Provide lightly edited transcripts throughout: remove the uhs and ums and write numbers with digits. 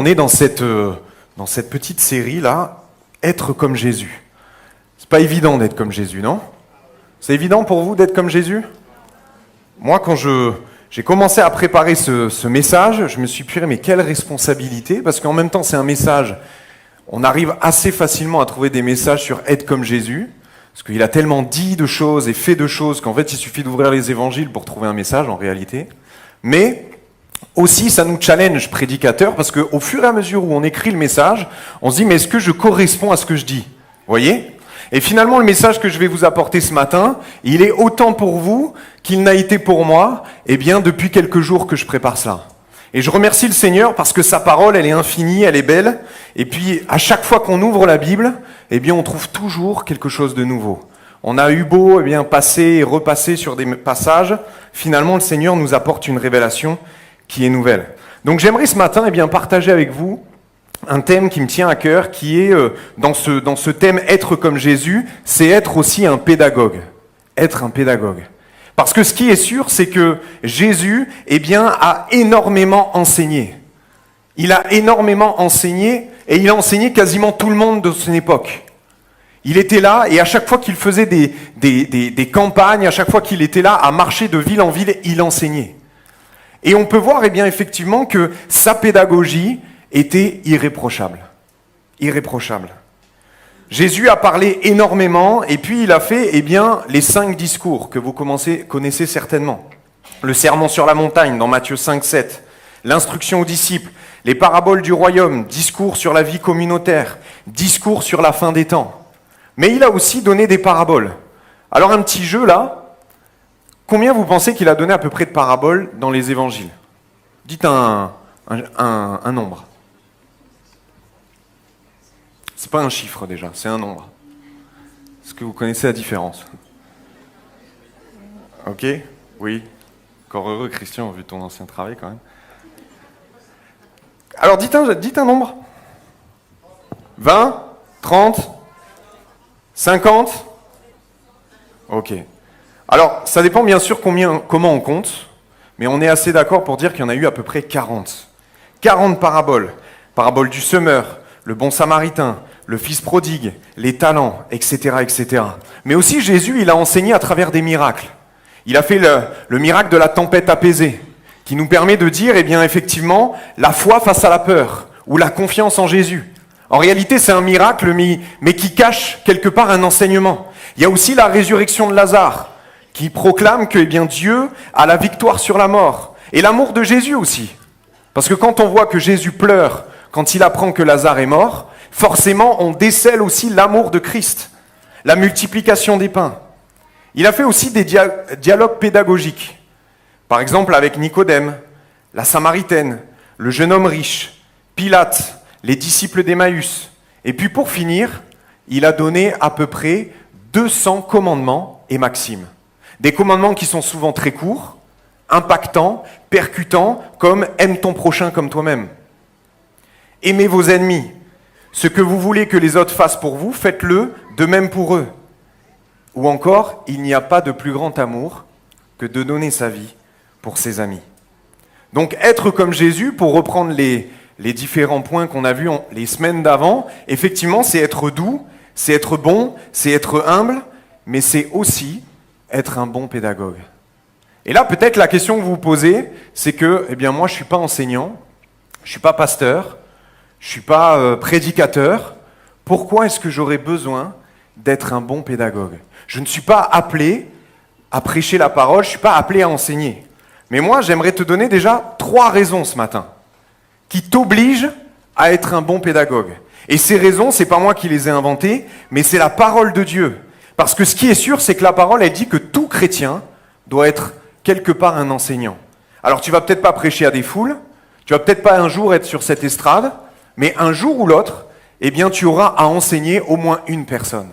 On est dans cette petite série-là, être comme Jésus. C'est pas évident d'être comme Jésus, non? C'est évident pour vous d'être comme Jésus? Moi, quand j'ai commencé à préparer ce message, je me suis dit, mais quelle responsabilité, parce qu'en même temps, c'est un message, on arrive assez facilement à trouver des messages sur être comme Jésus, parce qu'il a tellement dit de choses et fait de choses qu'en fait, il suffit d'ouvrir les évangiles pour trouver un message, en réalité. Mais aussi, ça nous challenge, prédicateurs, parce qu'au fur et à mesure où on écrit le message, on se dit, mais est-ce que je corresponds à ce que je dis? Vous voyez? Et finalement, le message que je vais vous apporter ce matin, il est autant pour vous qu'il n'a été pour moi, depuis quelques jours que je prépare cela. Et je remercie le Seigneur parce que sa parole, elle est infinie, elle est belle. Et puis, à chaque fois qu'on ouvre la Bible, on trouve toujours quelque chose de nouveau. On a eu beau, passer et repasser sur des passages. Finalement, le Seigneur nous apporte une révélation qui est nouvelle. Donc, j'aimerais ce matin, partager avec vous un thème qui me tient à cœur, qui est, dans ce thème, être comme Jésus, c'est être aussi un pédagogue. Être un pédagogue. Parce que ce qui est sûr, c'est que Jésus, a énormément enseigné. Il a énormément enseigné, et il a enseigné quasiment tout le monde de son époque. Il était là, et à chaque fois qu'il faisait des campagnes, à chaque fois qu'il était là, à marcher de ville en ville, il enseignait. Et on peut voir, effectivement, que sa pédagogie était irréprochable. Irréprochable. Jésus a parlé énormément, et puis il a fait, les 5 discours que vous connaissez certainement. Le sermon sur la montagne, dans Matthieu 5, 7. L'instruction aux disciples, les paraboles du royaume, discours sur la vie communautaire, discours sur la fin des temps. Mais il a aussi donné des paraboles. Alors un petit jeu là, combien vous pensez qu'il a donné à peu près de paraboles dans les évangiles? Dites un nombre. C'est pas un chiffre déjà, c'est un nombre. Est-ce que vous connaissez la différence? Ok? Oui. Encore heureux, Christian, vu ton ancien travail quand même. Alors dites un nombre. 20? 30? 50? Ok. Alors, ça dépend bien sûr comment on compte, mais on est assez d'accord pour dire qu'il y en a eu à peu près 40. 40 paraboles. Parabole du semeur, le bon samaritain, le fils prodigue, les talents, etc., etc. Mais aussi Jésus, il a enseigné à travers des miracles. Il a fait le miracle de la tempête apaisée, qui nous permet de dire, effectivement, la foi face à la peur, ou la confiance en Jésus. En réalité, c'est un miracle, mais qui cache quelque part un enseignement. Il y a aussi la résurrection de Lazare, qui proclame que Dieu a la victoire sur la mort. Et l'amour de Jésus aussi. Parce que quand on voit que Jésus pleure quand il apprend que Lazare est mort, forcément, on décèle aussi l'amour de Christ, la multiplication des pains. Il a fait aussi des dialogues pédagogiques. Par exemple, avec Nicodème, la Samaritaine, le jeune homme riche, Pilate, les disciples d'Emmaüs. Et puis pour finir, il a donné à peu près 200 commandements et maximes. Des commandements qui sont souvent très courts, impactants, percutants, comme « aime ton prochain comme toi-même ». Aimez vos ennemis. Ce que vous voulez que les autres fassent pour vous, faites-le de même pour eux. Ou encore, il n'y a pas de plus grand amour que de donner sa vie pour ses amis. Donc être comme Jésus, pour reprendre les différents points qu'on a vus les semaines d'avant, effectivement, c'est être doux, c'est être bon, c'est être humble, mais c'est aussi être un bon pédagogue. Et là, peut-être la question que vous vous posez, c'est que, moi, je ne suis pas enseignant, je ne suis pas pasteur, je ne suis pas prédicateur. Pourquoi est-ce que j'aurais besoin d'être un bon pédagogue? Je ne suis pas appelé à prêcher la parole, je ne suis pas appelé à enseigner. Mais moi, j'aimerais te donner déjà 3 raisons ce matin qui t'obligent à être un bon pédagogue. Et ces raisons, ce n'est pas moi qui les ai inventées, mais c'est la parole de Dieu. Parce que ce qui est sûr, c'est que la parole, elle dit que tout chrétien doit être quelque part un enseignant. Alors tu vas peut-être pas prêcher à des foules, tu vas peut-être pas un jour être sur cette estrade, mais un jour ou l'autre, tu auras à enseigner au moins une personne.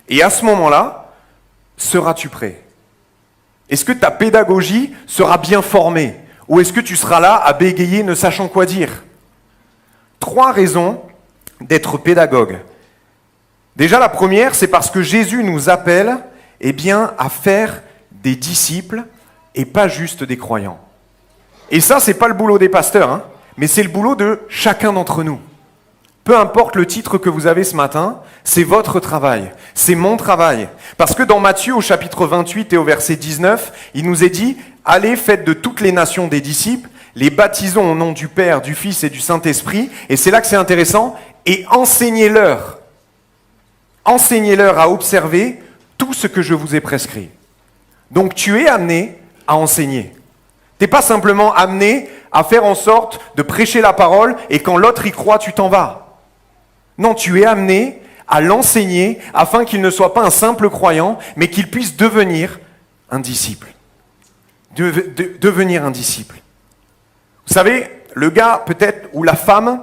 Et à ce moment-là, seras-tu prêt? Est-ce que ta pédagogie sera bien formée? Ou est-ce que tu seras là à bégayer ne sachant quoi dire? 3 raisons d'être pédagogue. Déjà, la première, c'est parce que Jésus nous appelle à faire des disciples et pas juste des croyants. Et ça, c'est pas le boulot des pasteurs, mais c'est le boulot de chacun d'entre nous. Peu importe le titre que vous avez ce matin, c'est votre travail, c'est mon travail. Parce que dans Matthieu au chapitre 28 et au verset 19, il nous est dit « Allez, faites de toutes les nations des disciples, les baptisons au nom du Père, du Fils et du Saint-Esprit. » Et c'est là que c'est intéressant. « Et enseignez-leur à observer tout ce que je vous ai prescrit. » Donc tu es amené à enseigner. Tu n'es pas simplement amené à faire en sorte de prêcher la parole et quand l'autre y croit, tu t'en vas. Non, tu es amené à l'enseigner afin qu'il ne soit pas un simple croyant, mais qu'il puisse devenir un disciple. Devenir un disciple. Vous savez, le gars peut-être ou la femme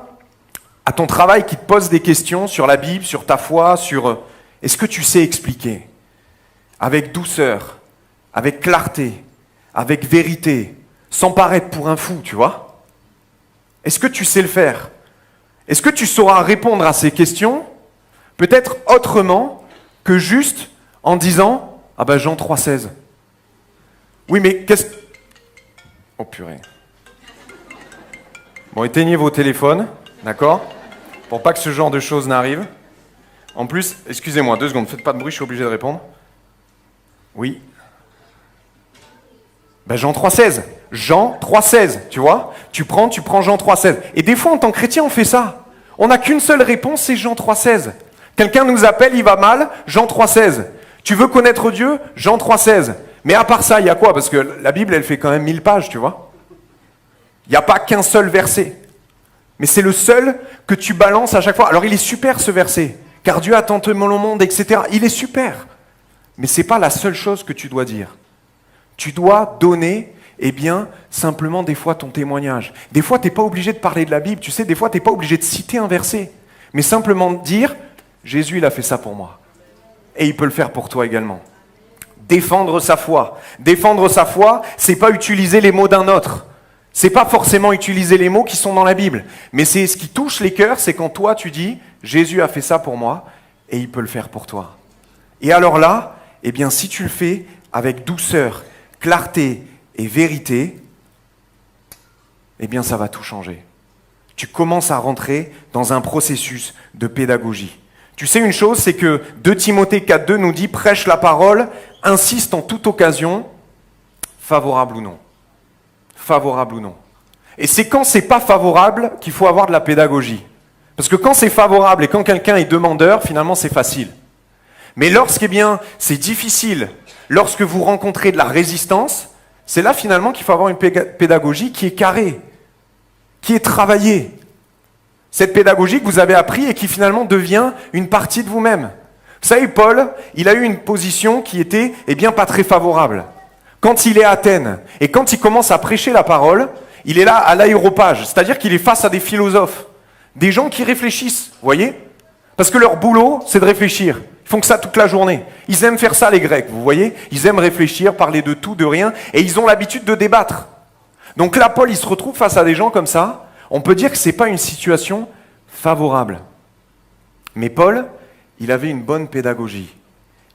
à ton travail qui te pose des questions sur la Bible, sur ta foi, sur est-ce que tu sais expliquer avec douceur, avec clarté, avec vérité, sans paraître pour un fou, tu vois? Est-ce que tu sais le faire? Est-ce que tu sauras répondre à ces questions, peut-être autrement que juste en disant « Ah ben Jean 3,16 ». Oui, mais qu'est-ce... Oh purée. Bon, éteignez vos téléphones, d'accord? Pour pas que ce genre de choses n'arrive. En plus, excusez-moi, 2 secondes, faites pas de bruit, je suis obligé de répondre. Oui. Ben Jean 3,16. Jean 3,16, tu vois? Tu prends Jean 3,16. Et des fois, en tant que chrétien, on fait ça. On n'a qu'une seule réponse, c'est Jean 3,16. Quelqu'un nous appelle, il va mal, Jean 3,16. Tu veux connaître Dieu? Jean 3,16. Mais à part ça, il y a quoi? Parce que la Bible, elle fait quand même 1000 pages, tu vois? Il n'y a pas qu'un seul verset. Mais c'est le seul que tu balances à chaque fois. Alors il est super ce verset. Car Dieu a tant aimé le monde, etc. Il est super. Mais ce n'est pas la seule chose que tu dois dire. Tu dois donner, simplement des fois ton témoignage. Des fois, tu n'es pas obligé de parler de la Bible. Tu sais, des fois, tu n'es pas obligé de citer un verset. Mais simplement dire, Jésus, il a fait ça pour moi. Et il peut le faire pour toi également. Défendre sa foi. Défendre sa foi, c'est pas utiliser les mots d'un autre. C'est pas forcément utiliser les mots qui sont dans la Bible. Mais c'est ce qui touche les cœurs, c'est quand toi tu dis, Jésus a fait ça pour moi, et il peut le faire pour toi. Et alors là, si tu le fais avec douceur, clarté et vérité, ça va tout changer. Tu commences à rentrer dans un processus de pédagogie. Tu sais une chose, c'est que 2 Timothée 4,2 nous dit « Prêche la parole, insiste en toute occasion, favorable ou non. » Favorable ou non. Et c'est quand c'est pas favorable qu'il faut avoir de la pédagogie. Parce que quand c'est favorable et quand quelqu'un est demandeur, finalement c'est facile. Mais lorsque c'est difficile, lorsque vous rencontrez de la résistance, c'est là finalement qu'il faut avoir une pédagogie qui est carrée, qui est travaillée. Cette pédagogie que vous avez appris et qui finalement devient une partie de vous-même. Vous savez, Paul, il a eu une position qui était pas très favorable. Quand il est à Athènes et quand il commence à prêcher la parole, il est là à l'aéropage, c'est-à-dire qu'il est face à des philosophes, des gens qui réfléchissent, vous voyez? Parce que leur boulot, c'est de réfléchir. Ils font que ça toute la journée. Ils aiment faire ça, les Grecs, vous voyez? Ils aiment réfléchir, parler de tout, de rien, et ils ont l'habitude de débattre. Donc là, Paul, il se retrouve face à des gens comme ça. On peut dire que ce n'est pas une situation favorable. Mais Paul, il avait une bonne pédagogie.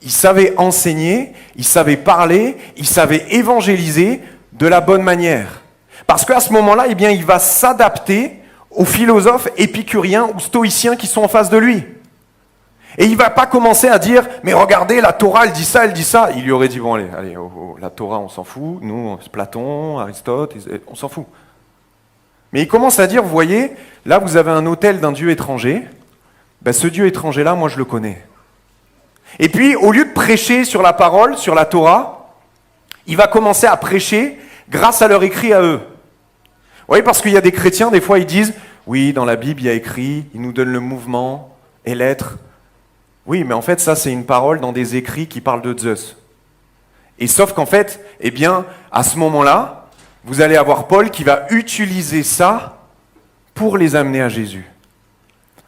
Il savait enseigner, il savait parler, il savait évangéliser de la bonne manière. Parce qu'à ce moment-là, il va s'adapter aux philosophes épicuriens ou stoïciens qui sont en face de lui. Et il ne va pas commencer à dire « Mais regardez, la Torah, elle dit ça, elle dit ça. » Il lui aurait dit « Bon, allez, la Torah, on s'en fout. Nous, c'est Platon, Aristote, on s'en fout. » Mais il commence à dire « Vous voyez, là, vous avez un autel d'un dieu étranger. Ce dieu étranger-là, moi, je le connais. » Et puis, au lieu de prêcher sur la parole, sur la Torah, il va commencer à prêcher grâce à leur écrit à eux. Vous voyez, parce qu'il y a des chrétiens, des fois, ils disent « Oui, dans la Bible, il y a écrit, il nous donne le mouvement et l'être. » Oui, mais en fait, ça, c'est une parole dans des écrits qui parlent de Zeus. Et sauf qu'en fait, à ce moment-là, vous allez avoir Paul qui va utiliser ça pour les amener à Jésus.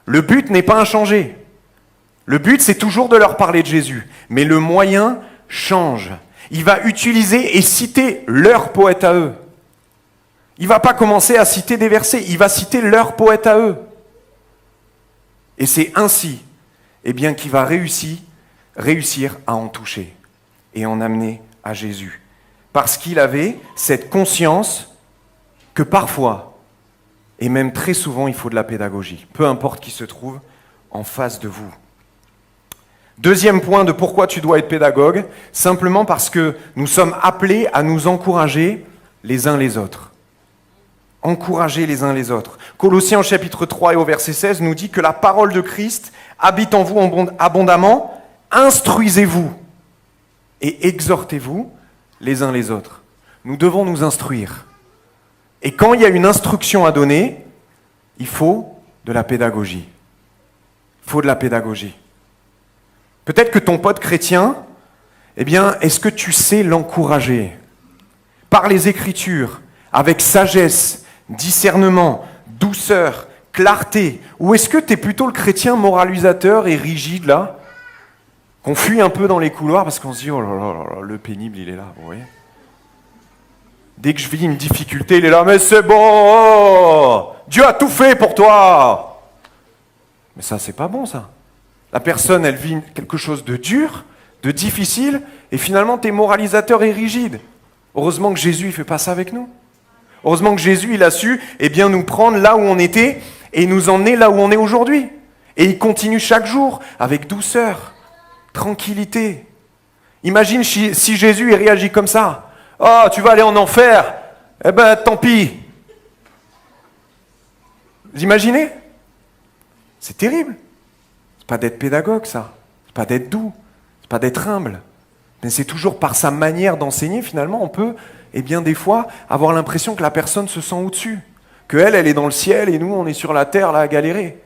Le but n'est pas inchangé. Le but, c'est toujours de leur parler de Jésus. Mais le moyen change. Il va utiliser et citer leur poète à eux. Il ne va pas commencer à citer des versets, il va citer leur poète à eux. Et c'est ainsi qu'il va réussir à en toucher et en amener à Jésus. Parce qu'il avait cette conscience que parfois, Et même très souvent, il faut de la pédagogie, peu importe qui se trouve en face de vous. Deuxième point de pourquoi tu dois être pédagogue, simplement parce que nous sommes appelés à nous encourager les uns les autres. Encourager les uns les autres. Colossiens au chapitre 3 et au verset 16 nous dit que la parole de Christ habite en vous abondamment, instruisez-vous et exhortez-vous les uns les autres. Nous devons nous instruire. Et quand il y a une instruction à donner, il faut de la pédagogie. Il faut de la pédagogie. Peut-être que ton pote chrétien, eh bien, est-ce que tu sais l'encourager par les Écritures, avec sagesse, discernement, douceur, clarté? Ou est-ce que tu es plutôt le chrétien moralisateur et rigide, là, qu'on fuit un peu dans les couloirs parce qu'on se dit, oh là là là, le pénible, il est là, vous voyez? Dès que je vis une difficulté, il est là, mais c'est bon, oh, Dieu a tout fait pour toi. Mais ça, c'est pas bon, ça. La personne, elle vit quelque chose de dur, de difficile, et finalement, tu es moralisateur et rigide. Heureusement que Jésus, il ne fait pas ça avec nous. Heureusement que Jésus, il a su, eh bien, nous prendre là où on était et nous emmener là où on est aujourd'hui. Et il continue chaque jour avec douceur, tranquillité. Imagine si Jésus, il réagit comme ça. Oh, tu vas aller en enfer. Eh ben, tant pis. Vous imaginez? C'est terrible. C'est pas d'être pédagogue, ça. C'est pas d'être doux. C'est pas d'être humble. Mais c'est toujours par sa manière d'enseigner, finalement, on peut, eh bien, des fois, avoir l'impression que la personne se sent au-dessus. Qu'elle, elle est dans le ciel et nous, on est sur la terre, là, à galérer.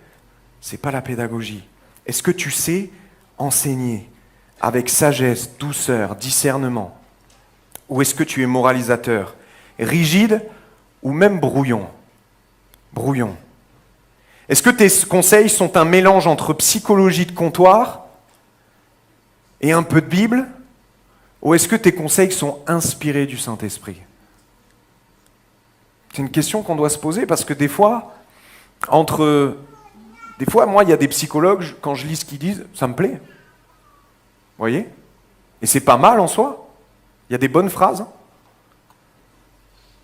C'est pas la pédagogie. Est-ce que tu sais enseigner avec sagesse, douceur, discernement? Ou est-ce que tu es moralisateur, rigide ou même brouillon? Brouillon. Est-ce que tes conseils sont un mélange entre psychologie de comptoir et un peu de Bible? Ou est-ce que tes conseils sont inspirés du Saint-Esprit? C'est une question qu'on doit se poser parce que des fois, moi, il y a des psychologues, quand je lis ce qu'ils disent, ça me plaît. Vous voyez? Et c'est pas mal en soi. Il y a des bonnes phrases.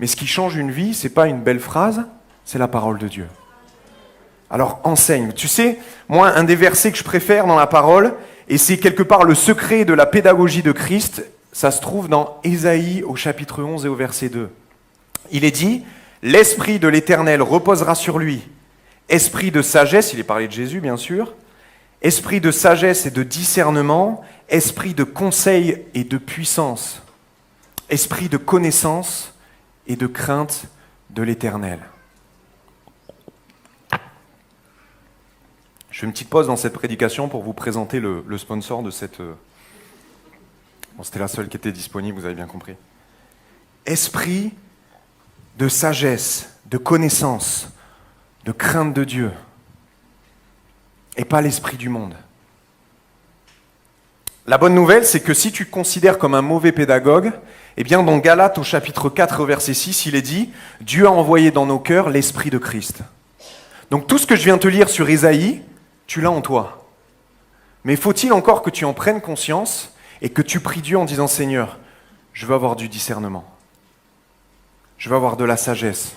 Mais ce qui change une vie, c'est pas une belle phrase, c'est la parole de Dieu. Alors enseigne. Tu sais, moi, un des versets que je préfère dans la parole, et c'est quelque part le secret de la pédagogie de Christ, ça se trouve dans Ésaïe au chapitre 11 et au verset 2. Il est dit, « L'Esprit de l'Éternel reposera sur lui. Esprit de sagesse », il est parlé de Jésus bien sûr, « esprit de sagesse et de discernement, esprit de conseil et de puissance, esprit de connaissance et de crainte de l'Éternel. » Je fais une petite pause dans cette prédication pour vous présenter le sponsor de cette... Bon, c'était la seule qui était disponible, vous avez bien compris. Esprit de sagesse, de connaissance, de crainte de Dieu, et pas l'esprit du monde. La bonne nouvelle, c'est que si tu te considères comme un mauvais pédagogue, eh bien dans Galates au chapitre 4 au verset 6, il est dit « Dieu a envoyé dans nos cœurs l'Esprit de Christ ». Donc tout ce que je viens te lire sur Ésaïe, tu l'as en toi. Mais faut-il encore que tu en prennes conscience et que tu pries Dieu en disant « Seigneur, je veux avoir du discernement. Je veux avoir de la sagesse.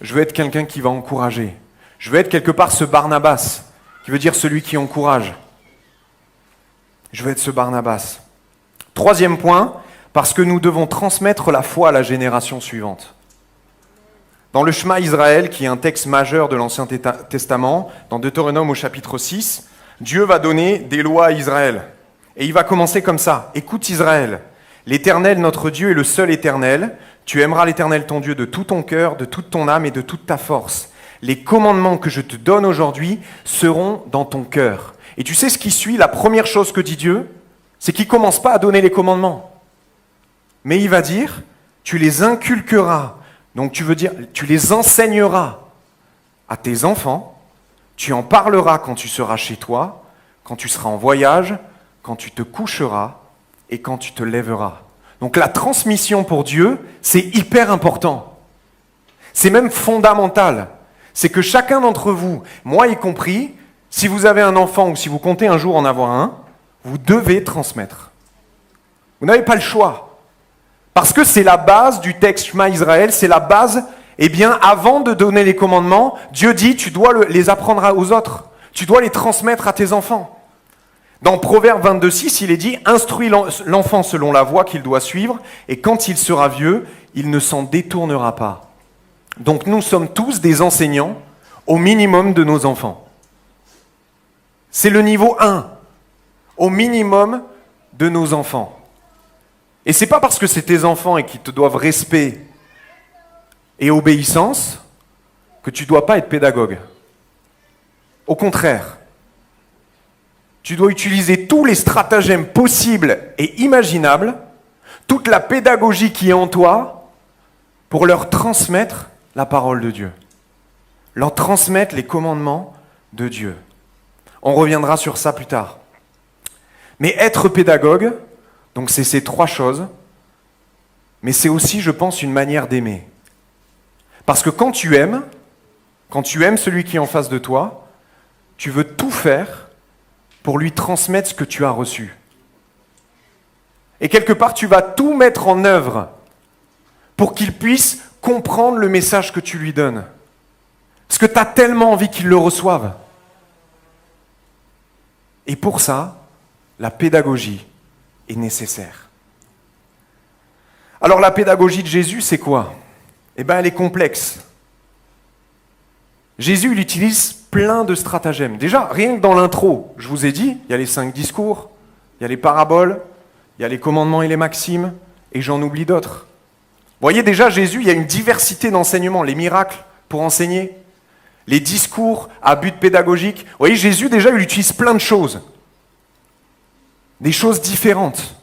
Je veux être quelqu'un qui va encourager. Je veux être quelque part ce Barnabas, qui veut dire celui qui encourage. Je veux être ce Barnabas. » Troisième point, parce que nous devons transmettre la foi à la génération suivante. Dans le Shema Israël, qui est un texte majeur de l'Ancien Testament, dans Deutéronome au chapitre 6, Dieu va donner des lois à Israël. Et il va commencer comme ça. « Écoute Israël, l'Éternel notre Dieu est le seul Éternel. Tu aimeras l'Éternel ton Dieu de tout ton cœur, de toute ton âme et de toute ta force. Les commandements que je te donne aujourd'hui seront dans ton cœur. » Et tu sais ce qui suit, la première chose que dit Dieu, c'est qu'il ne commence pas à donner les commandements. Mais il va dire, tu les inculqueras. Donc tu veux dire, tu les enseigneras à tes enfants, tu en parleras quand tu seras chez toi, quand tu seras en voyage, quand tu te coucheras et quand tu te lèveras. Donc la transmission pour Dieu, c'est hyper important. C'est même fondamental. C'est que chacun d'entre vous, moi y compris, si vous avez un enfant ou si vous comptez un jour en avoir un, vous devez transmettre. Vous n'avez pas le choix. Parce que c'est la base du texte Shema Israël, c'est la base, Eh bien, avant de donner les commandements, Dieu dit, tu dois les apprendre aux autres. Tu dois les transmettre à tes enfants. Dans Proverbe 22:6, il est dit, instruis l'enfant selon la voie qu'il doit suivre, et quand il sera vieux, il ne s'en détournera pas. Donc nous sommes tous des enseignants au minimum de nos enfants. C'est le niveau 1, au minimum de nos enfants. Et c'est pas parce que c'est tes enfants et qu'ils te doivent respect et obéissance que tu ne dois pas être pédagogue. Au contraire, tu dois utiliser tous les stratagèmes possibles et imaginables, toute la pédagogie qui est en toi, pour leur transmettre la parole de Dieu, leur transmettre les commandements de Dieu. On reviendra sur ça plus tard. Mais être pédagogue, donc c'est ces 3 choses, mais c'est aussi, je pense, une manière d'aimer. Parce que quand tu aimes celui qui est en face de toi, tu veux tout faire pour lui transmettre ce que tu as reçu. Et quelque part, tu vas tout mettre en œuvre pour qu'il puisse comprendre le message que tu lui donnes. Parce que tu as tellement envie qu'il le reçoive. Et pour ça, la pédagogie est nécessaire. Alors la pédagogie de Jésus, c'est quoi ? Eh bien, elle est complexe. Jésus, il utilise plein de stratagèmes. Déjà, rien que dans l'intro, je vous ai dit, il y a les 5 discours, il y a les paraboles, il y a les commandements et les maximes, et j'en oublie d'autres. Vous voyez déjà, Jésus, il y a une diversité d'enseignements, les miracles pour enseigner, les discours à but pédagogique. Vous voyez, Jésus, déjà, il utilise plein de choses. Des choses différentes.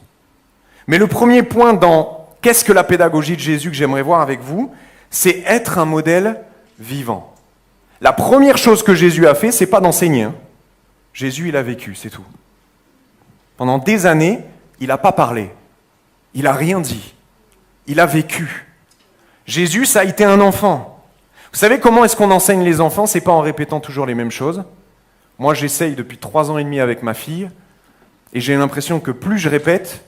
Mais le premier point dans qu'est-ce que la pédagogie de Jésus que j'aimerais voir avec vous, c'est être un modèle vivant. La première chose que Jésus a fait, c'est pas d'enseigner. Hein. Jésus, il a vécu, c'est tout. Pendant des années, il n'a pas parlé. Il n'a rien dit. Il a vécu. Jésus, ça a été un enfant. Vous savez comment est-ce qu'on enseigne les enfants ? C'est pas en répétant toujours les mêmes choses. Moi, j'essaye depuis 3 ans et demi avec ma fille, et j'ai l'impression que plus je répète,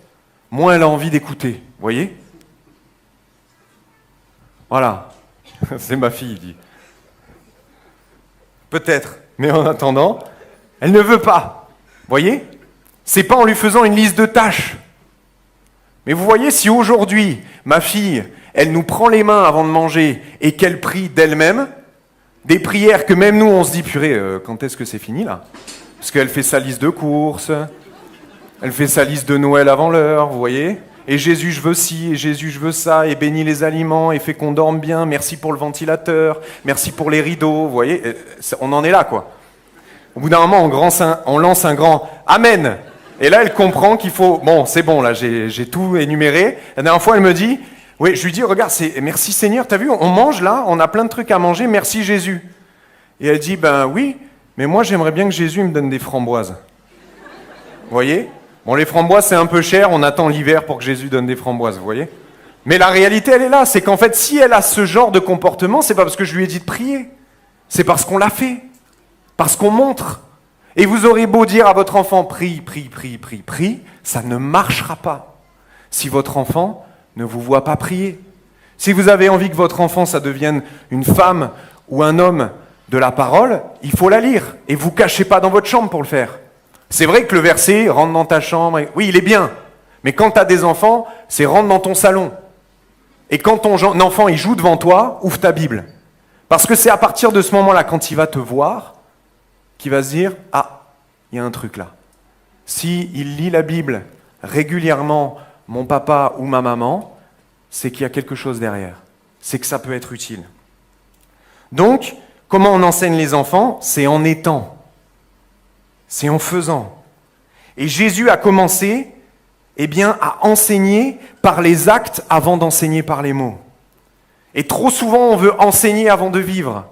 moins elle a envie d'écouter. Vous voyez ? Voilà. C'est ma fille, il dit. Peut-être, mais en attendant, elle ne veut pas. Vous voyez ? C'est pas en lui faisant une liste de tâches. Mais vous voyez, si aujourd'hui, ma fille, elle nous prend les mains avant de manger et qu'elle prie d'elle-même, des prières que même nous, on se dit, purée, quand est-ce que c'est fini là ? Parce qu'elle fait sa liste de courses, elle fait sa liste de Noël avant l'heure, vous voyez ? Et Jésus, je veux ci, et Jésus, je veux ça, et bénis les aliments, et fais qu'on dorme bien, merci pour le ventilateur, merci pour les rideaux, vous voyez, on en est là, quoi. Au bout d'un moment, on lance un grand « Amen !» Et là, elle comprend qu'il faut... Bon, c'est bon, là, j'ai tout énuméré. La dernière fois, elle me dit, oui, je lui dis, regarde, merci Seigneur, t'as vu, on mange là, on a plein de trucs à manger, merci Jésus. Et elle dit, ben oui, mais moi, j'aimerais bien que Jésus me donne des framboises. Vous voyez ? Bon, les framboises, c'est un peu cher, on attend l'hiver pour que Jésus donne des framboises, vous voyez ? Mais la réalité, elle est là, c'est qu'en fait, si elle a ce genre de comportement, c'est pas parce que je lui ai dit de prier, c'est parce qu'on l'a fait, parce qu'on montre. Et vous aurez beau dire à votre enfant, prie, prie, prie, prie, prie, ça ne marchera pas si votre enfant ne vous voit pas prier. Si vous avez envie que votre enfant, ça devienne une femme ou un homme de la parole, il faut la lire, et vous cachez pas dans votre chambre pour le faire. C'est vrai que le verset « rentre dans ta chambre », oui, il est bien. Mais quand tu as des enfants, c'est « rentre dans ton salon ». Et quand ton enfant il joue devant toi, ouvre ta Bible. Parce que c'est à partir de ce moment-là, quand il va te voir, qu'il va se dire « ah, il y a un truc là ». S'il lit la Bible régulièrement, mon papa ou ma maman, c'est qu'il y a quelque chose derrière. C'est que ça peut être utile. Donc, comment on enseigne les enfants ? C'est en étant. C'est en faisant. Et Jésus a commencé, à enseigner par les actes avant d'enseigner par les mots. Et trop souvent, on veut enseigner avant de vivre.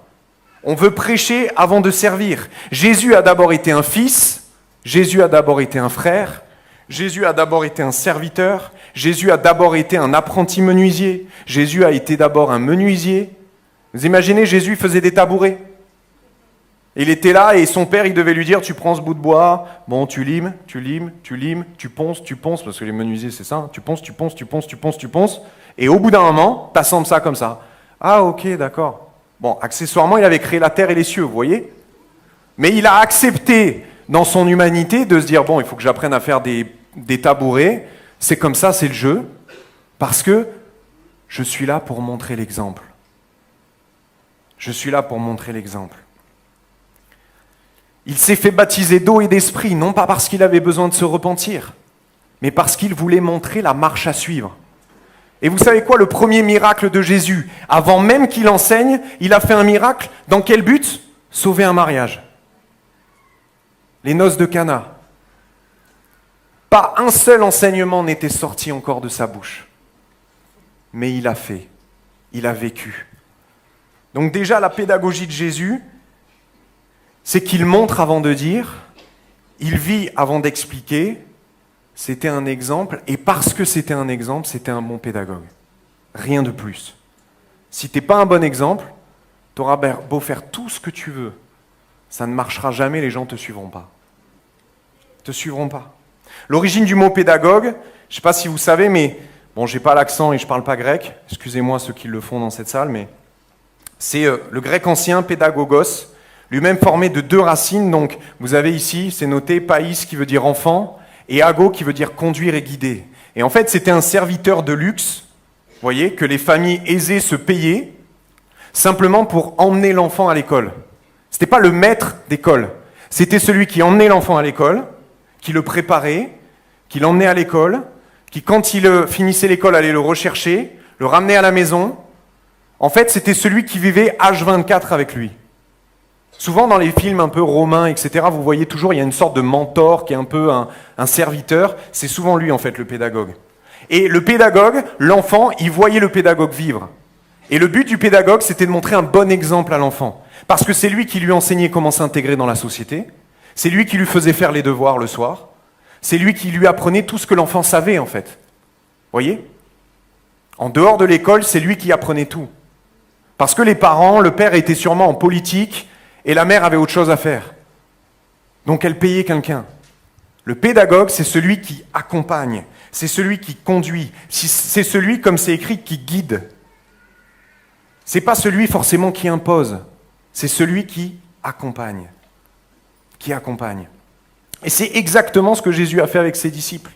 On veut prêcher avant de servir. Jésus a d'abord été un fils, Jésus a d'abord été un frère, Jésus a d'abord été un serviteur, Jésus a d'abord été un apprenti menuisier, Jésus a été d'abord un menuisier. Vous imaginez, Jésus faisait des tabourets. Il était là et son père, il devait lui dire, tu prends ce bout de bois, bon, tu limes, tu ponces, parce que les menuisiers, c'est ça, tu ponces, et au bout d'un moment, t'assembles ça comme ça. Ah ok, d'accord. Bon, accessoirement, il avait créé la terre et les cieux, vous voyez? Mais il a accepté dans son humanité de se dire, bon, il faut que j'apprenne à faire des tabourets, c'est comme ça, c'est le jeu, parce que je suis là pour montrer l'exemple. Je suis là pour montrer l'exemple. Il s'est fait baptiser d'eau et d'esprit, non pas parce qu'il avait besoin de se repentir, mais parce qu'il voulait montrer la marche à suivre. Et vous savez quoi, le premier miracle de Jésus, avant même qu'il enseigne, il a fait un miracle. Dans quel but? Sauver un mariage. Les noces de Cana. Pas un seul enseignement n'était sorti encore de sa bouche. Mais il a fait, il a vécu. Donc déjà, la pédagogie de Jésus, c'est qu'il montre avant de dire, il vit avant d'expliquer. C'était un exemple, et parce que c'était un exemple, c'était un bon pédagogue. Rien de plus. Si tu n'es pas un bon exemple, tu auras beau faire tout ce que tu veux. Ça ne marchera jamais, les gens ne te suivront pas. Te suivront pas. L'origine du mot pédagogue, je ne sais pas si vous savez, mais bon, j'ai pas l'accent et je ne parle pas grec. Excusez-moi ceux qui le font dans cette salle, mais c'est le grec ancien, pédagogos, lui-même formé de deux racines. Donc, vous avez ici, c'est noté, païs qui veut dire enfant, et ago qui veut dire conduire et guider. Et en fait, c'était un serviteur de luxe, vous voyez, que les familles aisées se payaient simplement pour emmener l'enfant à l'école. Ce n'était pas le maître d'école, c'était celui qui emmenait l'enfant à l'école, qui le préparait, qui l'emmenait à l'école, qui, quand il finissait l'école, allait le rechercher, le ramener à la maison. En fait, c'était celui qui vivait H24 avec lui. Souvent, dans les films un peu romains, etc., vous voyez toujours, il y a une sorte de mentor qui est un peu un serviteur. C'est souvent lui, en fait, le pédagogue. Et le pédagogue, l'enfant, il voyait le pédagogue vivre. Et le but du pédagogue, c'était de montrer un bon exemple à l'enfant. Parce que c'est lui qui lui enseignait comment s'intégrer dans la société. C'est lui qui lui faisait faire les devoirs le soir. C'est lui qui lui apprenait tout ce que l'enfant savait, en fait. Vous voyez? En dehors de l'école, c'est lui qui apprenait tout. Parce que les parents, le père était sûrement en politique, et la mère avait autre chose à faire. Donc elle payait quelqu'un. Le pédagogue, c'est celui qui accompagne, c'est celui qui conduit, c'est celui, comme c'est écrit, qui guide. C'est pas celui forcément qui impose, c'est celui qui accompagne. Qui accompagne. Et c'est exactement ce que Jésus a fait avec ses disciples.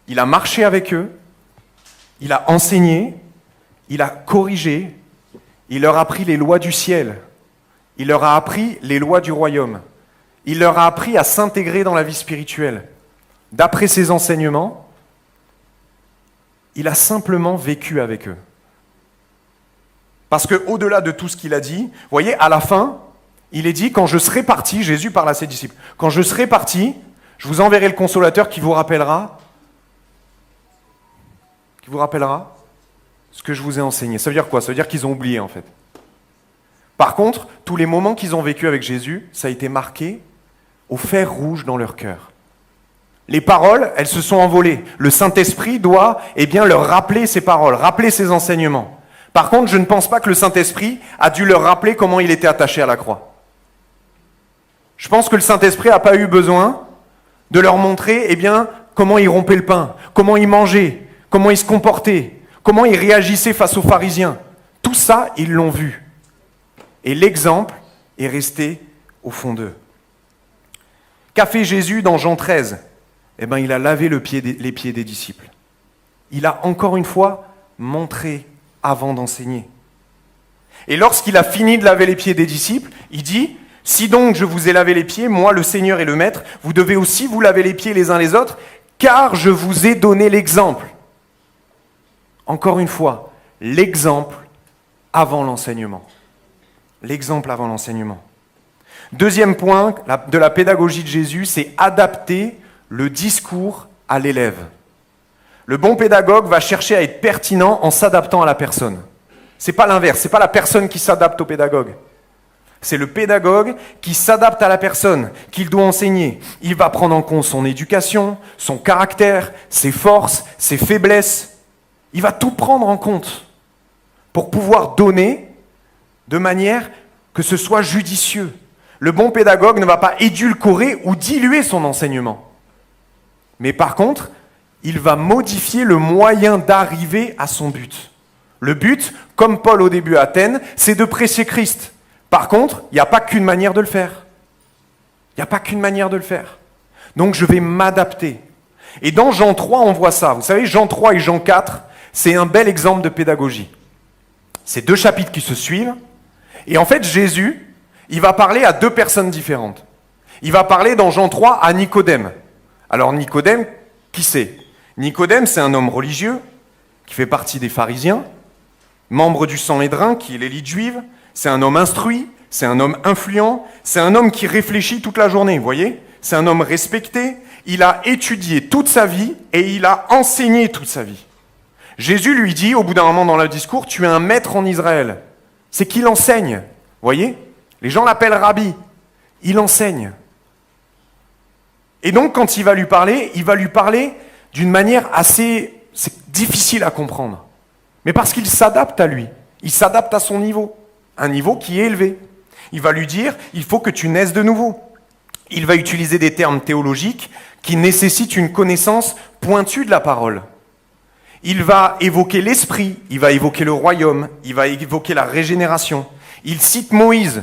Il a marché avec eux, il a enseigné, il a corrigé, il leur a appris les lois du ciel. Il leur a appris les lois du royaume. Il leur a appris à s'intégrer dans la vie spirituelle. D'après ses enseignements, il a simplement vécu avec eux. Parce qu'au-delà de tout ce qu'il a dit, vous voyez, à la fin, il est dit, quand je serai parti, Jésus parle à ses disciples, quand je serai parti, je vous enverrai le consolateur qui vous rappellera ce que je vous ai enseigné. Ça veut dire quoi? Ça veut dire qu'ils ont oublié, en fait. Par contre, tous les moments qu'ils ont vécu avec Jésus, ça a été marqué au fer rouge dans leur cœur. Les paroles, elles se sont envolées. Le Saint-Esprit doit, leur rappeler ces paroles, rappeler ces enseignements. Par contre, je ne pense pas que le Saint-Esprit a dû leur rappeler comment il était attaché à la croix. Je pense que le Saint-Esprit n'a pas eu besoin de leur montrer, comment il rompait le pain, comment il mangeait, comment il se comportait, comment il réagissait face aux pharisiens. Tout ça, ils l'ont vu. Et l'exemple est resté au fond d'eux. Qu'a fait Jésus dans Jean 13? Il a lavé les pieds des disciples. Il a encore une fois montré avant d'enseigner. Et lorsqu'il a fini de laver les pieds des disciples, il dit, « Si donc je vous ai lavé les pieds, moi le Seigneur et le Maître, vous devez aussi vous laver les pieds les uns les autres, car je vous ai donné l'exemple. » Encore une fois, l'exemple avant l'enseignement. L'exemple avant l'enseignement. Deuxième point de la pédagogie de Jésus, c'est adapter le discours à l'élève. Le bon pédagogue va chercher à être pertinent en s'adaptant à la personne. C'est pas l'inverse, c'est pas la personne qui s'adapte au pédagogue. C'est le pédagogue qui s'adapte à la personne qu'il doit enseigner. Il va prendre en compte son éducation, son caractère, ses forces, ses faiblesses. Il va tout prendre en compte pour pouvoir donner de manière que ce soit judicieux. Le bon pédagogue ne va pas édulcorer ou diluer son enseignement. Mais par contre, il va modifier le moyen d'arriver à son but. Le but, comme Paul au début à Athènes, c'est de prêcher Christ. Par contre, il n'y a pas qu'une manière de le faire. Il n'y a pas qu'une manière de le faire. Donc je vais m'adapter. Et dans Jean 3, on voit ça. Vous savez, Jean 3 et Jean 4, c'est un bel exemple de pédagogie. C'est 2 chapitres qui se suivent. Et en fait, Jésus, il va parler à 2 personnes différentes. Il va parler dans Jean 3 à Nicodème. Alors Nicodème, qui c'est? Nicodème, c'est un homme religieux qui fait partie des pharisiens, membre du Sanhédrin, qui est l'élite juive. C'est un homme instruit, c'est un homme influent, c'est un homme qui réfléchit toute la journée, vous voyez? C'est un homme respecté, il a étudié toute sa vie et il a enseigné toute sa vie. Jésus lui dit, au bout d'un moment dans le discours, tu es un maître en Israël. C'est qu'il enseigne, vous voyez? Les gens l'appellent rabbi, il enseigne. Et donc quand il va lui parler d'une manière assez difficile à comprendre. Mais parce qu'il s'adapte à lui, il s'adapte à son niveau, un niveau qui est élevé. Il va lui dire, il faut que tu naisses de nouveau. Il va utiliser des termes théologiques qui nécessitent une connaissance pointue de la parole. Il va évoquer l'esprit, il va évoquer le royaume, il va évoquer la régénération. Il cite Moïse,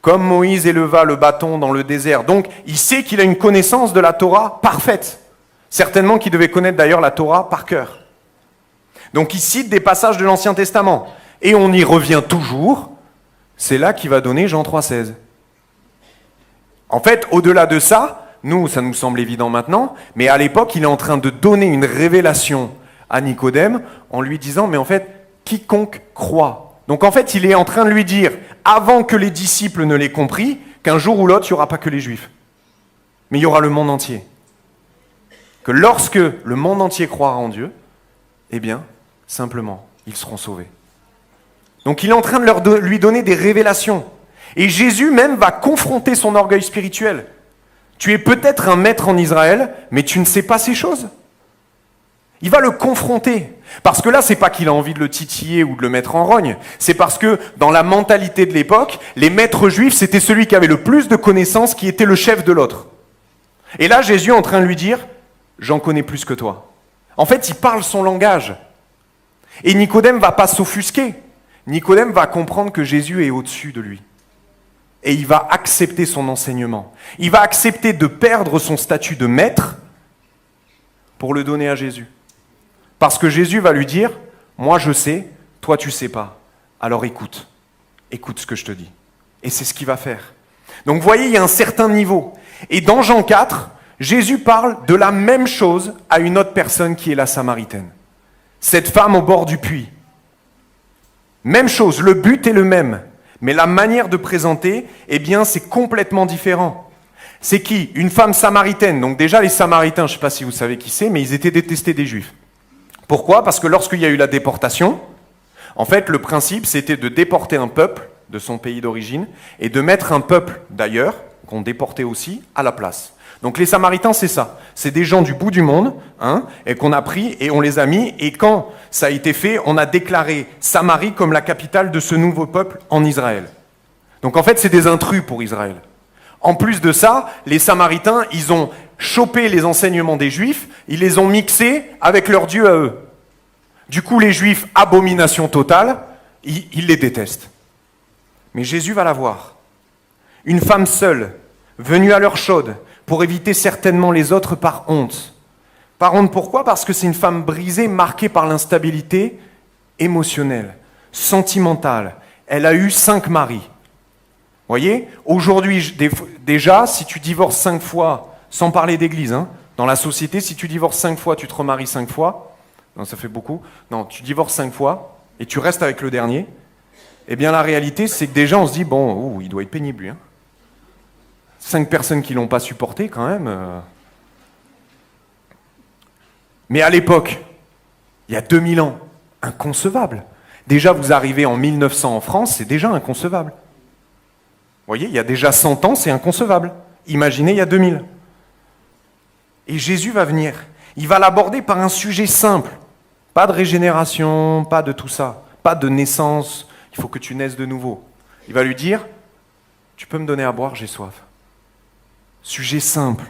comme Moïse éleva le bâton dans le désert. Donc, il sait qu'il a une connaissance de la Torah parfaite. Certainement qu'il devait connaître d'ailleurs la Torah par cœur. Donc, il cite des passages de l'Ancien Testament. Et on y revient toujours. C'est là qu'il va donner Jean 3,16. En fait, au-delà de ça, nous, ça nous semble évident maintenant, mais à l'époque, il est en train de donner une révélation à Nicodème en lui disant, mais en fait, quiconque croit. Donc en fait, il est en train de lui dire, avant que les disciples ne l'aient compris, qu'un jour ou l'autre, il n'y aura pas que les Juifs, mais il y aura le monde entier. Que lorsque le monde entier croira en Dieu, eh bien, simplement, ils seront sauvés. Donc il est en train de lui donner des révélations. Et Jésus même va confronter son orgueil spirituel. Tu es peut-être un maître en Israël, mais tu ne sais pas ces choses. Il va le confronter. Parce que là, c'est pas qu'il a envie de le titiller ou de le mettre en rogne. C'est parce que dans la mentalité de l'époque, les maîtres juifs, c'était celui qui avait le plus de connaissances, qui était le chef de l'autre. Et là, Jésus est en train de lui dire, j'en connais plus que toi. En fait, il parle son langage. Et Nicodème ne va pas s'offusquer. Nicodème va comprendre que Jésus est au-dessus de lui. Et il va accepter son enseignement. Il va accepter de perdre son statut de maître pour le donner à Jésus. Parce que Jésus va lui dire, moi je sais, toi tu sais pas. Alors écoute ce que je te dis. Et c'est ce qu'il va faire. Donc vous voyez, il y a un certain niveau. Et dans Jean 4, Jésus parle de la même chose à une autre personne qui est la Samaritaine. Cette femme au bord du puits. Même chose, le but est le même. Mais la manière de présenter, eh bien, c'est complètement différent. C'est qui? Une femme samaritaine. Donc déjà, les Samaritains, je ne sais pas si vous savez qui c'est, mais ils étaient détestés des Juifs. Pourquoi? Parce que lorsqu'il y a eu la déportation, en fait, le principe, c'était de déporter un peuple de son pays d'origine et de mettre un peuple d'ailleurs, qu'on déportait aussi, à la place. Donc les Samaritains, c'est ça. C'est des gens du bout du monde, et qu'on a pris et on les a mis. Et quand ça a été fait, on a déclaré Samarie comme la capitale de ce nouveau peuple en Israël. Donc en fait, c'est des intrus pour Israël. En plus de ça, les Samaritains, ils ont chopé les enseignements des Juifs, ils les ont mixés avec leur Dieu à eux. Du coup, les Juifs, abomination totale, ils les détestent. Mais Jésus va la voir. Une femme seule, venue à l'heure chaude, pour éviter certainement les autres par honte. Par honte, pourquoi? Parce que c'est une femme brisée, marquée par l'instabilité émotionnelle, sentimentale. Elle a eu 5 maris. Vous voyez? Aujourd'hui, déjà, si tu divorces 5 fois, sans parler d'église, dans la société, si tu divorces 5 fois, tu te remaries 5 fois, non, ça fait beaucoup, non, tu divorces 5 fois, et tu restes avec le dernier, eh bien la réalité, c'est que déjà, on se dit, bon, il doit être pénible, lui. 5 personnes qui ne l'ont pas supporté, quand même. Mais à l'époque, il y a 2000 ans, inconcevable. Déjà, vous arrivez en 1900 en France, c'est déjà inconcevable. Vous voyez, il y a déjà 100 ans, c'est inconcevable. Imaginez, il y a 2000. Et Jésus va venir. Il va l'aborder par un sujet simple. Pas de régénération, pas de tout ça. Pas de naissance, il faut que tu naisses de nouveau. Il va lui dire, tu peux me donner à boire, j'ai soif. Sujet simple.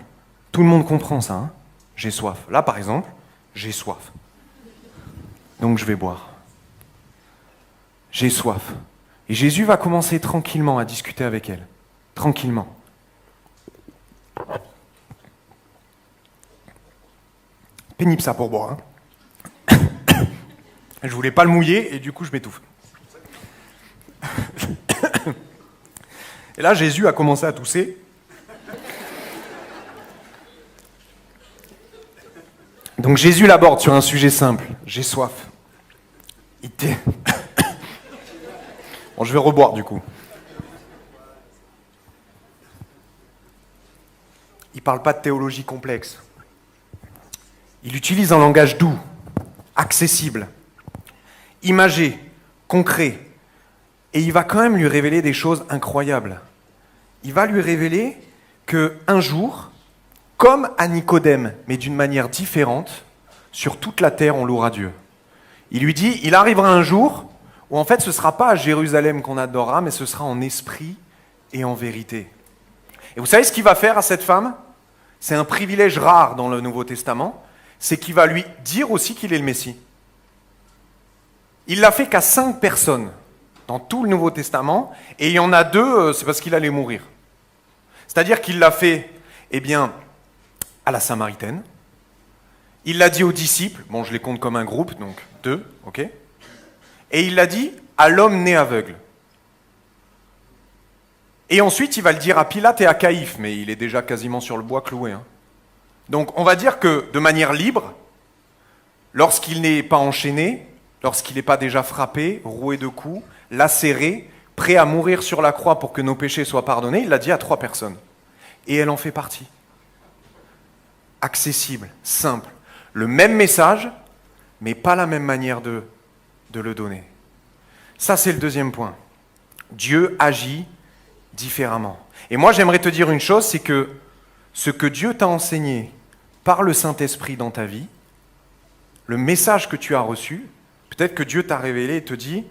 Tout le monde comprend ça. J'ai soif. Là, par exemple, j'ai soif. Donc je vais boire. j'ai soif. Et Jésus va commencer tranquillement à discuter avec elle. Tranquillement. Pénible ça pour boire. Hein. Je voulais pas le mouiller et du coup je m'étouffe. Et là Jésus a commencé à tousser. Donc Jésus l'aborde sur un sujet simple. J'ai soif. Bon, je vais reboire du coup. Il ne parle pas de théologie complexe. Il utilise un langage doux, accessible, imagé, concret. Et il va quand même lui révéler des choses incroyables. Il va lui révéler qu'un jour, comme à Nicodème, mais d'une manière différente, sur toute la terre, on louera Dieu. Il lui dit, il arrivera un jour où en fait ce ne sera pas à Jérusalem qu'on adorera, mais ce sera en esprit et en vérité. Et vous savez ce qu'il va faire à cette femme ? C'est un privilège rare dans le Nouveau Testament, c'est qu'il va lui dire aussi qu'il est le Messie. Il l'a fait qu'à 5 personnes dans tout le Nouveau Testament, et il y en a 2, c'est parce qu'il allait mourir. C'est-à-dire qu'il l'a fait, à la Samaritaine. Il l'a dit aux disciples, bon je les compte comme un groupe, donc 2, ok ? Et il l'a dit à l'homme né aveugle. Et ensuite il va le dire à Pilate et à Caïphe, mais il est déjà quasiment sur le bois cloué. Hein. Donc on va dire que de manière libre, lorsqu'il n'est pas enchaîné, lorsqu'il n'est pas déjà frappé, roué de coups, lacéré, prêt à mourir sur la croix pour que nos péchés soient pardonnés, il l'a dit à 3 personnes. Et elle en fait partie. Accessible, simple. Le même message, mais pas la même manière de le donner. Ça, c'est le deuxième point. Dieu agit différemment. Et moi, j'aimerais te dire une chose, c'est que ce que Dieu t'a enseigné par le Saint-Esprit dans ta vie, le message que tu as reçu, peut-être que Dieu t'a révélé et te dit,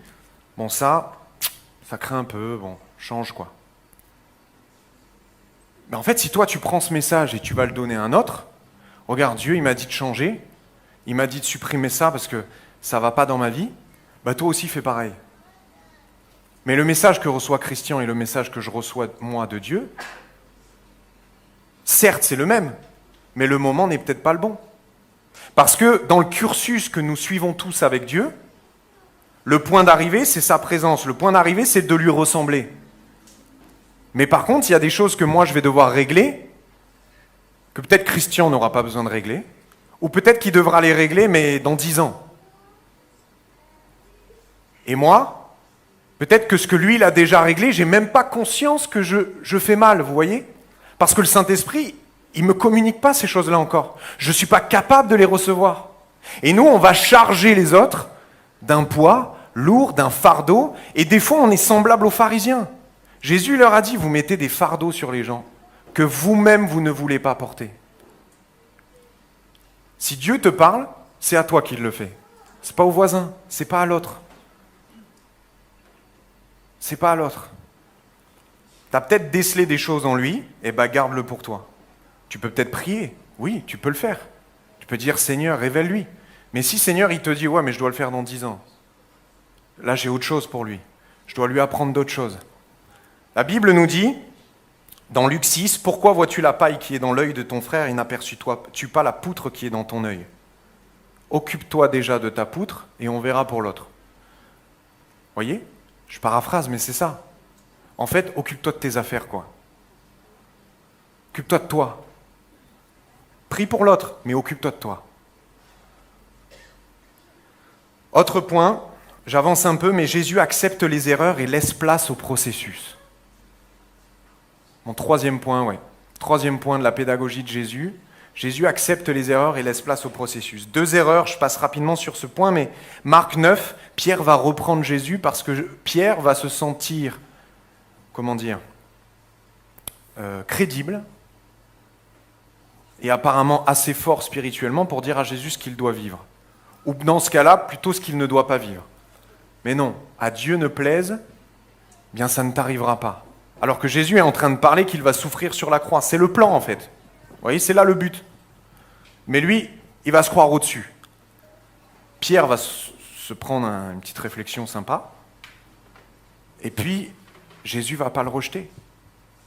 bon ça craint un peu, bon, change quoi. Mais en fait, si toi tu prends ce message et tu vas le donner à un autre, regarde, Dieu il m'a dit de changer, il m'a dit de supprimer ça parce que ça ne va pas dans ma vie, bah toi aussi fais pareil. Mais le message que reçoit Christian et le message que je reçois moi de Dieu, certes c'est le même, mais le moment n'est peut-être pas le bon. Parce que dans le cursus que nous suivons tous avec Dieu, le point d'arrivée c'est sa présence, le point d'arrivée c'est de lui ressembler. Mais par contre, il y a des choses que moi je vais devoir régler, que peut-être Christian n'aura pas besoin de régler, ou peut-être qu'il devra les régler, mais dans 10 ans. Et moi, peut-être que ce que lui, il a déjà réglé, j'ai même pas conscience que je fais mal, vous voyez ? Parce que le Saint-Esprit, il ne me communique pas ces choses-là encore. Je ne suis pas capable de les recevoir. Et nous, on va charger les autres d'un poids lourd, d'un fardeau, et des fois, on est semblable aux pharisiens. Jésus leur a dit, vous mettez des fardeaux sur les gens que vous-même, vous ne voulez pas porter. Si Dieu te parle, c'est à toi qu'il le fait. C'est pas au voisin, c'est pas à l'autre. C'est pas à l'autre. Tu as peut-être décelé des choses en lui, et ben garde-le pour toi. Tu peux peut-être prier, oui, tu peux le faire. Tu peux dire, Seigneur, révèle-lui. Mais si Seigneur, il te dit, ouais, mais je dois le faire dans 10 ans, là j'ai autre chose pour lui. Je dois lui apprendre d'autres choses. La Bible nous dit, dans Luc 6, « Pourquoi vois-tu la paille qui est dans l'œil de ton frère et n'aperçus-tu pas la poutre qui est dans ton œil ? Occupe-toi déjà de ta poutre et on verra pour l'autre. » Voyez ? Je paraphrase, mais c'est ça. En fait, occupe-toi de tes affaires, quoi. Occupe-toi de toi. Prie pour l'autre, mais occupe-toi de toi. Autre point, j'avance un peu, mais Jésus accepte les erreurs et laisse place au processus. Mon troisième point, ouais. Troisième point de la pédagogie de Jésus. Jésus accepte les erreurs et laisse place au processus. 2 erreurs, je passe rapidement sur ce point, mais Marc 9, Pierre va reprendre Jésus parce que Pierre va se sentir, crédible et apparemment assez fort spirituellement pour dire à Jésus ce qu'il doit vivre. Ou dans ce cas-là, plutôt ce qu'il ne doit pas vivre. Mais non, à Dieu ne plaise, bien ça ne t'arrivera pas. Alors que Jésus est en train de parler qu'il va souffrir sur la croix. C'est le plan en fait. Vous voyez, c'est là le but. Mais lui, il va se croire au-dessus. Pierre va se prendre une petite réflexion sympa. Et puis, Jésus ne va pas le rejeter.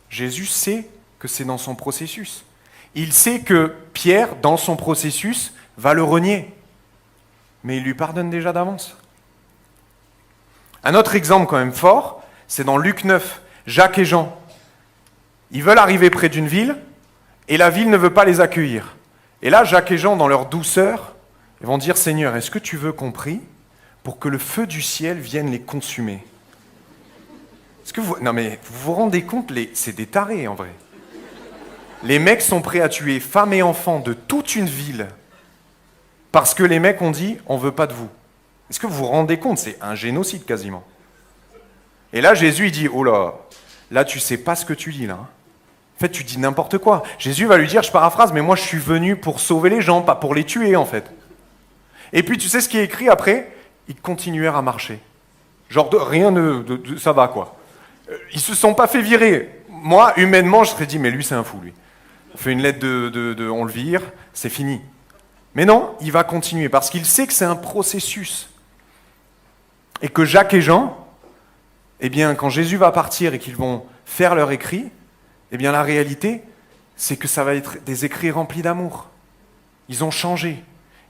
Jésus sait que c'est dans son processus. Il sait que Pierre, dans son processus, va le renier. Mais il lui pardonne déjà d'avance. Un autre exemple quand même fort, c'est dans Luc 9, Jacques et Jean. Ils veulent arriver près d'une ville, et la ville ne veut pas les accueillir. Et là, Jacques et Jean, dans leur douceur, ils vont dire, Seigneur, est-ce que tu veux qu'on prie pour que le feu du ciel vienne les consumer? Est-ce que non mais vous vous rendez compte, c'est des tarés en vrai. Les mecs sont prêts à tuer femmes et enfants de toute une ville parce que les mecs ont dit, on ne veut pas de vous. Est-ce que vous vous rendez compte? C'est un génocide quasiment. Et là, Jésus, il dit, oh là tu sais pas ce que tu dis là. En fait, tu dis n'importe quoi. Jésus va lui dire, je paraphrase, mais moi je suis venu pour sauver les gens, pas pour les tuer en fait. Et puis tu sais ce qui est écrit après? Ils continuèrent à marcher. Genre rien ça va quoi. Ils se sont pas fait virer. Moi, humainement, je serais dit, mais lui c'est un fou lui. On fait une lettre on le vire, c'est fini. Mais non, il va continuer parce qu'il sait que c'est un processus. Et que Jacques et Jean, eh bien, quand Jésus va partir et qu'ils vont faire leur écrit, eh bien, la réalité, c'est que ça va être des écrits remplis d'amour. Ils ont changé,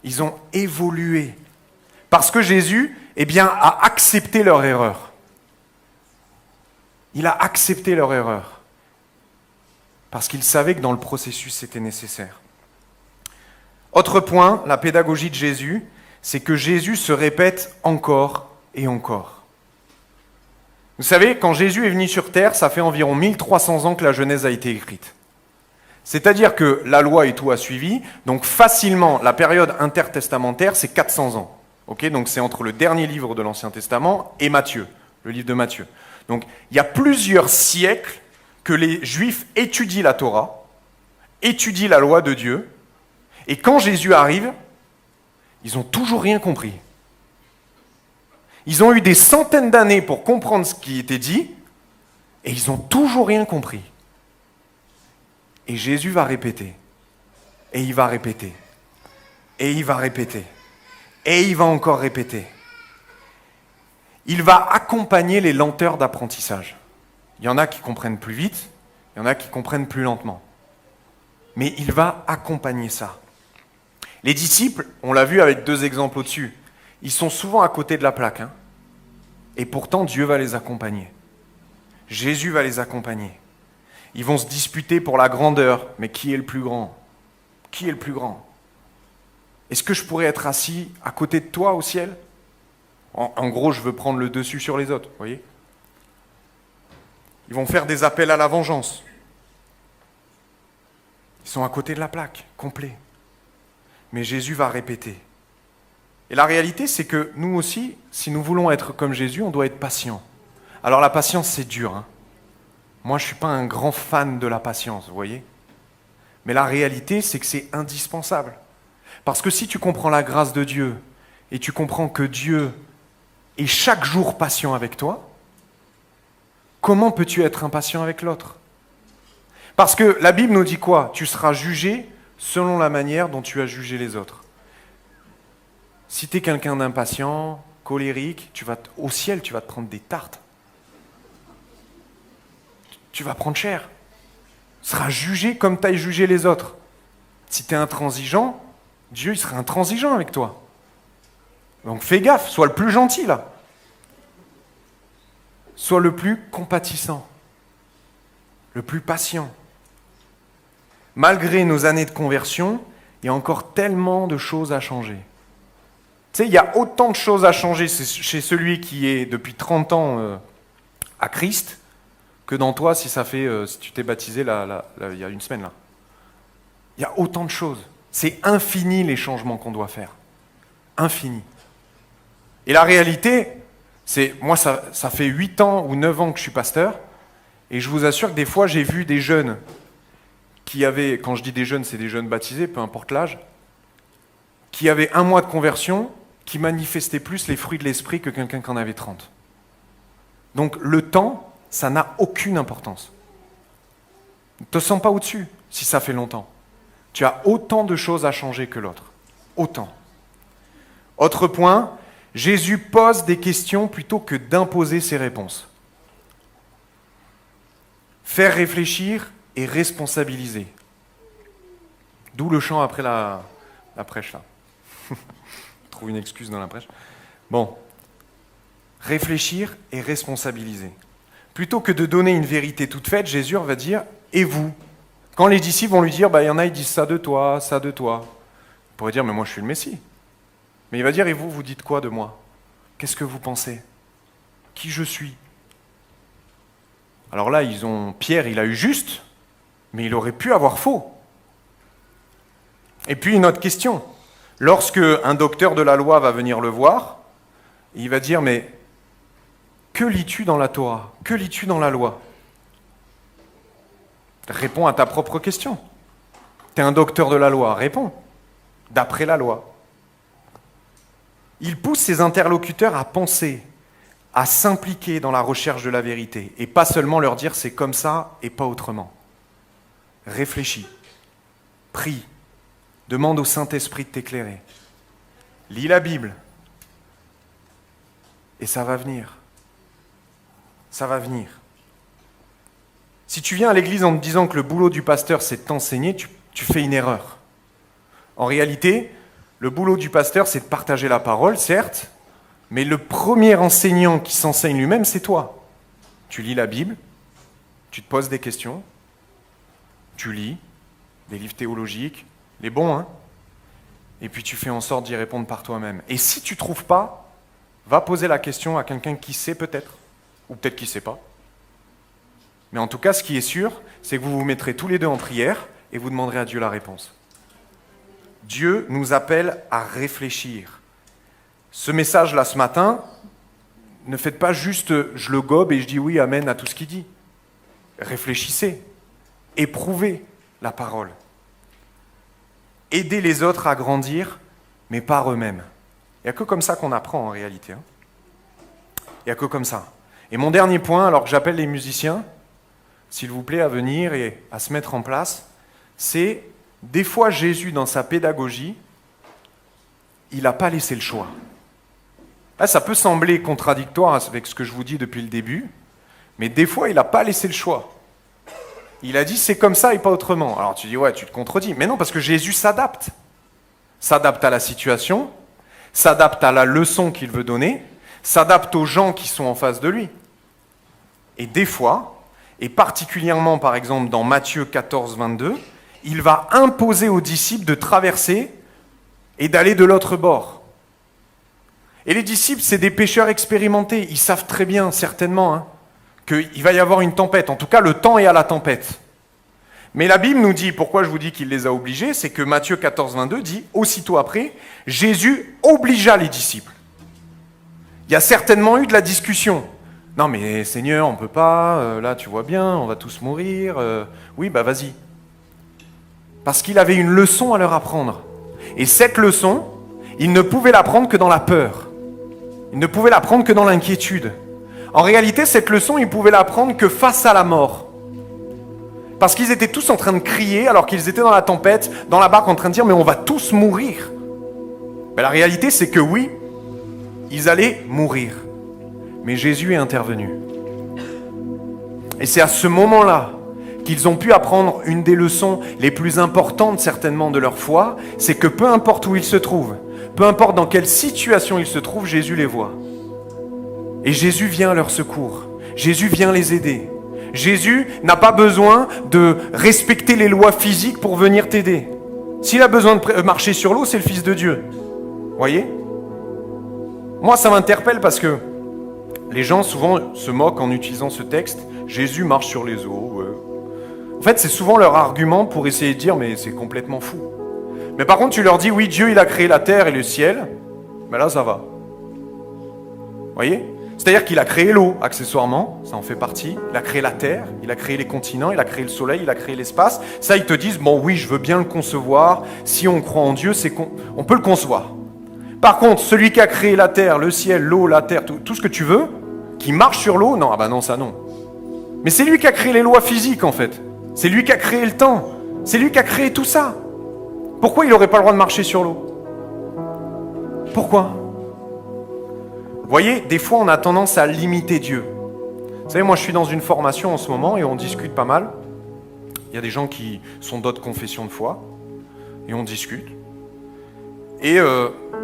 ils ont évolué. Parce que Jésus, eh bien, a accepté leur erreur. Il a accepté leur erreur. Parce qu'il savait que dans le processus, c'était nécessaire. Autre point, la pédagogie de Jésus, c'est que Jésus se répète encore et encore. Vous savez, quand Jésus est venu sur terre, ça fait environ 1300 ans que la Genèse a été écrite. C'est-à-dire que la loi et tout a suivi, donc facilement, la période intertestamentaire, c'est 400 ans. Okay, donc c'est entre le dernier livre de l'Ancien Testament et Matthieu, le livre de Matthieu. Donc il y a plusieurs siècles que les Juifs étudient la Torah, étudient la loi de Dieu, et quand Jésus arrive, ils n'ont toujours rien compris. Ils ont eu des centaines d'années pour comprendre ce qui était dit, et ils n'ont toujours rien compris. Et Jésus va répéter, et il va répéter, et il va répéter, et il va encore répéter. Il va accompagner les lenteurs d'apprentissage. Il y en a qui comprennent plus vite, il y en a qui comprennent plus lentement. Mais il va accompagner ça. Les disciples, on l'a vu avec 2 exemples au-dessus, ils sont souvent à côté de la plaque. Hein. Et pourtant, Dieu va les accompagner. Jésus va les accompagner. Ils vont se disputer pour la grandeur. Mais qui est le plus grand? Qui est le plus grand? Est-ce que je pourrais être assis à côté de toi au ciel? En gros, je veux prendre le dessus sur les autres, vous voyez? Ils vont faire des appels à la vengeance. Ils sont à côté de la plaque, complet. Mais Jésus va répéter. Et la réalité, c'est que nous aussi, si nous voulons être comme Jésus, on doit être patient. Alors la patience, c'est dur. Hein. Moi, je ne suis pas un grand fan de la patience, vous voyez? Mais la réalité, c'est que c'est indispensable. Parce que si tu comprends la grâce de Dieu, et tu comprends que Dieu est chaque jour patient avec toi, comment peux-tu être impatient avec l'autre? Parce que la Bible nous dit quoi? Tu seras jugé selon la manière dont tu as jugé les autres. Si tu es quelqu'un d'impatient, colérique, au ciel, tu vas te prendre des tartes. Tu vas prendre cher. Tu seras jugé comme tu as jugé les autres. Si tu es intransigeant, Dieu il sera intransigeant avec toi. Donc fais gaffe, sois le plus gentil là. Sois le plus compatissant, le plus patient. Malgré nos années de conversion, il y a encore tellement de choses à changer. Tu sais, il y a autant de choses à changer chez celui qui est depuis 30 ans à Christ que dans toi si tu t'es baptisé il y a une semaine là. Il y a autant de choses. C'est infini les changements qu'on doit faire. Infini. Et la réalité, moi ça fait 8 ans ou 9 ans que je suis pasteur, et je vous assure que des fois j'ai vu des jeunes qui avaient, quand je dis des jeunes, c'est des jeunes baptisés, peu importe l'âge, qui avaient 1 mois de conversion, qui manifestaient plus les fruits de l'esprit que quelqu'un qui en avait 30. Donc le temps, ça n'a aucune importance. Ne te sens pas au-dessus si ça fait longtemps. Tu as autant de choses à changer que l'autre. Autant. Autre point, Jésus pose des questions plutôt que d'imposer ses réponses. faire réfléchir et responsabiliser. D'où le chant après la prêche, là. Je trouve une excuse dans la prêche. Bon. Réfléchir et responsabiliser. Plutôt que de donner une vérité toute faite, Jésus va dire « Et vous ?» Quand les disciples vont lui dire « Il y en a, ils disent ça de toi, ça de toi. » Il pourrait dire « Mais moi, je suis le Messie. » Mais il va dire « Et vous, vous dites quoi de moi? Qu'est-ce que vous pensez? Qui je suis ?» Alors là, Pierre, il a eu juste, mais il aurait pu avoir faux. Et puis une autre question. Lorsque un docteur de la loi va venir le voir, il va dire « Mais que lis-tu dans la Torah? Que lis-tu dans la loi ?» Réponds à ta propre question. Tu es un docteur de la loi, réponds. D'après la loi. Il pousse ses interlocuteurs à penser, à s'impliquer dans la recherche de la vérité, et pas seulement leur dire c'est comme ça et pas autrement. Réfléchis, prie, demande au Saint-Esprit de t'éclairer. Lis la Bible, et ça va venir. Ça va venir. Si tu viens à l'église en te disant que le boulot du pasteur c'est de t'enseigner, tu fais une erreur. En réalité, le boulot du pasteur c'est de partager la parole, certes, mais le premier enseignant qui s'enseigne lui-même, c'est toi. Tu lis la Bible, tu te poses des questions, tu lis des livres théologiques, les bons, hein, et puis tu fais en sorte d'y répondre par toi-même. Et si tu ne trouves pas, va poser la question à quelqu'un qui sait peut-être, ou peut-être qui ne sait pas. Mais en tout cas, ce qui est sûr, c'est que vous vous mettrez tous les deux en prière et vous demanderez à Dieu la réponse. Dieu nous appelle à réfléchir. Ce message-là, ce matin, ne faites pas juste « je le gobe et je dis oui, amen » à tout ce qu'il dit. Réfléchissez, éprouvez la parole. Aidez les autres à grandir, mais par eux-mêmes. Il n'y a que comme ça qu'on apprend en réalité. Il n'y a que comme ça. Et mon dernier point, alors que j'appelle les musiciens, s'il vous plaît, à venir et à se mettre en place, c'est des fois Jésus, dans sa pédagogie, il n'a pas laissé le choix. Là, ça peut sembler contradictoire avec ce que je vous dis depuis le début, mais des fois, il n'a pas laissé le choix. Il a dit, c'est comme ça et pas autrement. Alors tu dis, ouais, tu te contredis. Mais non, parce que Jésus s'adapte. S'adapte à la situation, s'adapte à la leçon qu'il veut donner, s'adapte aux gens qui sont en face de lui. Et des fois, et particulièrement par exemple dans Matthieu 14, 22, il va imposer aux disciples de traverser et d'aller de l'autre bord. Et les disciples, c'est des pêcheurs expérimentés. Ils savent très bien, certainement, qu'il va y avoir une tempête. En tout cas, le temps est à la tempête. Mais la Bible nous dit, pourquoi je vous dis qu'il les a obligés, c'est que Matthieu 14, 22 dit, aussitôt après, Jésus obligea les disciples. Il y a certainement eu de la discussion. Non mais Seigneur, on ne peut pas, là tu vois bien, on va tous mourir. Oui, bah vas-y. Parce qu'il avait une leçon à leur apprendre. Et cette leçon, il ne pouvait l'apprendre que dans la peur. Il ne pouvait l'apprendre que dans l'inquiétude. En réalité, cette leçon, il pouvait l'apprendre que face à la mort. Parce qu'ils étaient tous en train de crier, alors qu'ils étaient dans la tempête, dans la barque, en train de dire « mais on va tous mourir ». Mais la réalité, c'est que oui, ils allaient mourir. Mais Jésus est intervenu. Et c'est à ce moment-là qu'ils ont pu apprendre une des leçons les plus importantes certainement de leur foi, c'est que peu importe où ils se trouvent, peu importe dans quelle situation ils se trouvent, Jésus les voit. Et Jésus vient à leur secours. Jésus vient les aider. Jésus n'a pas besoin de respecter les lois physiques pour venir t'aider. S'il a besoin de marcher sur l'eau, c'est le Fils de Dieu. Voyez ? Moi, ça m'interpelle parce que les gens souvent se moquent en utilisant ce texte. Jésus marche sur les eaux. En fait, c'est souvent leur argument pour essayer de dire mais c'est complètement fou. Mais par contre, tu leur dis oui, Dieu il a créé la terre et le ciel. Ben là, ça va. Voyez ? C'est-à-dire qu'il a créé l'eau, accessoirement, ça en fait partie. Il a créé la terre, il a créé les continents, il a créé le soleil, il a créé l'espace. Ça, ils te disent bon oui, je veux bien le concevoir. Si on croit en Dieu, on peut le concevoir. Par contre, celui qui a créé la terre, le ciel, l'eau, la terre, tout ce que tu veux, qui marche sur l'eau, non, ah ben non, ça non. Mais c'est lui qui a créé les lois physiques en fait. C'est lui qui a créé le temps. C'est lui qui a créé tout ça. Pourquoi il n'aurait pas le droit de marcher sur l'eau ? Pourquoi ? Vous voyez, des fois on a tendance à limiter Dieu. Vous savez, moi je suis dans une formation en ce moment et on discute pas mal. Il y a des gens qui sont d'autres confessions de foi et on discute. Et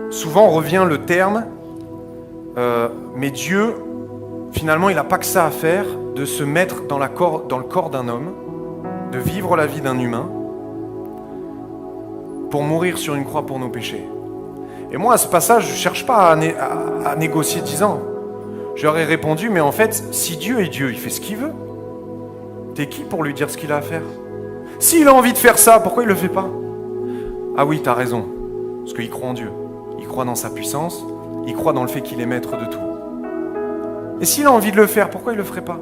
souvent revient le terme mais Dieu, finalement, il n'a pas que ça à faire de se mettre dans le corps d'un homme, de vivre la vie d'un humain, pour mourir sur une croix pour nos péchés. Et moi, à ce passage, je ne cherche pas à négocier 10 ans. J'aurais répondu, mais en fait, si Dieu est Dieu, il fait ce qu'il veut. T'es qui pour lui dire ce qu'il a à faire? S'il a envie de faire ça, pourquoi il ne le fait pas? Ah oui, t'as raison, parce qu'il croit en Dieu. Il croit dans sa puissance, il croit dans le fait qu'il est maître de tout. Et s'il a envie de le faire, pourquoi il ne le ferait pas?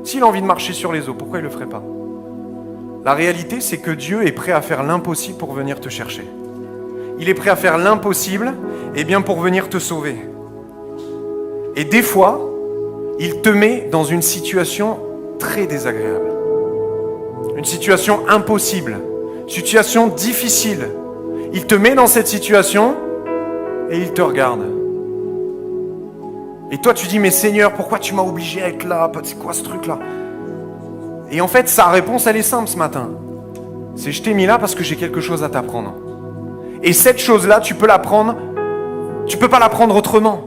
S'il a envie de marcher sur les eaux, pourquoi il ne le ferait pas? La réalité, c'est que Dieu est prêt à faire l'impossible pour venir te chercher. Il est prêt à faire l'impossible, pour venir te sauver. Et des fois, il te met dans une situation très désagréable. Une situation impossible. Une situation difficile. Il te met dans cette situation et il te regarde. Et toi, tu dis, mais Seigneur, pourquoi tu m'as obligé à être là? C'est quoi ce truc-là? Et en fait, sa réponse, elle est simple ce matin. C'est je t'ai mis là parce que j'ai quelque chose à t'apprendre. Et cette chose-là, tu peux l'apprendre. Tu peux pas l'apprendre autrement.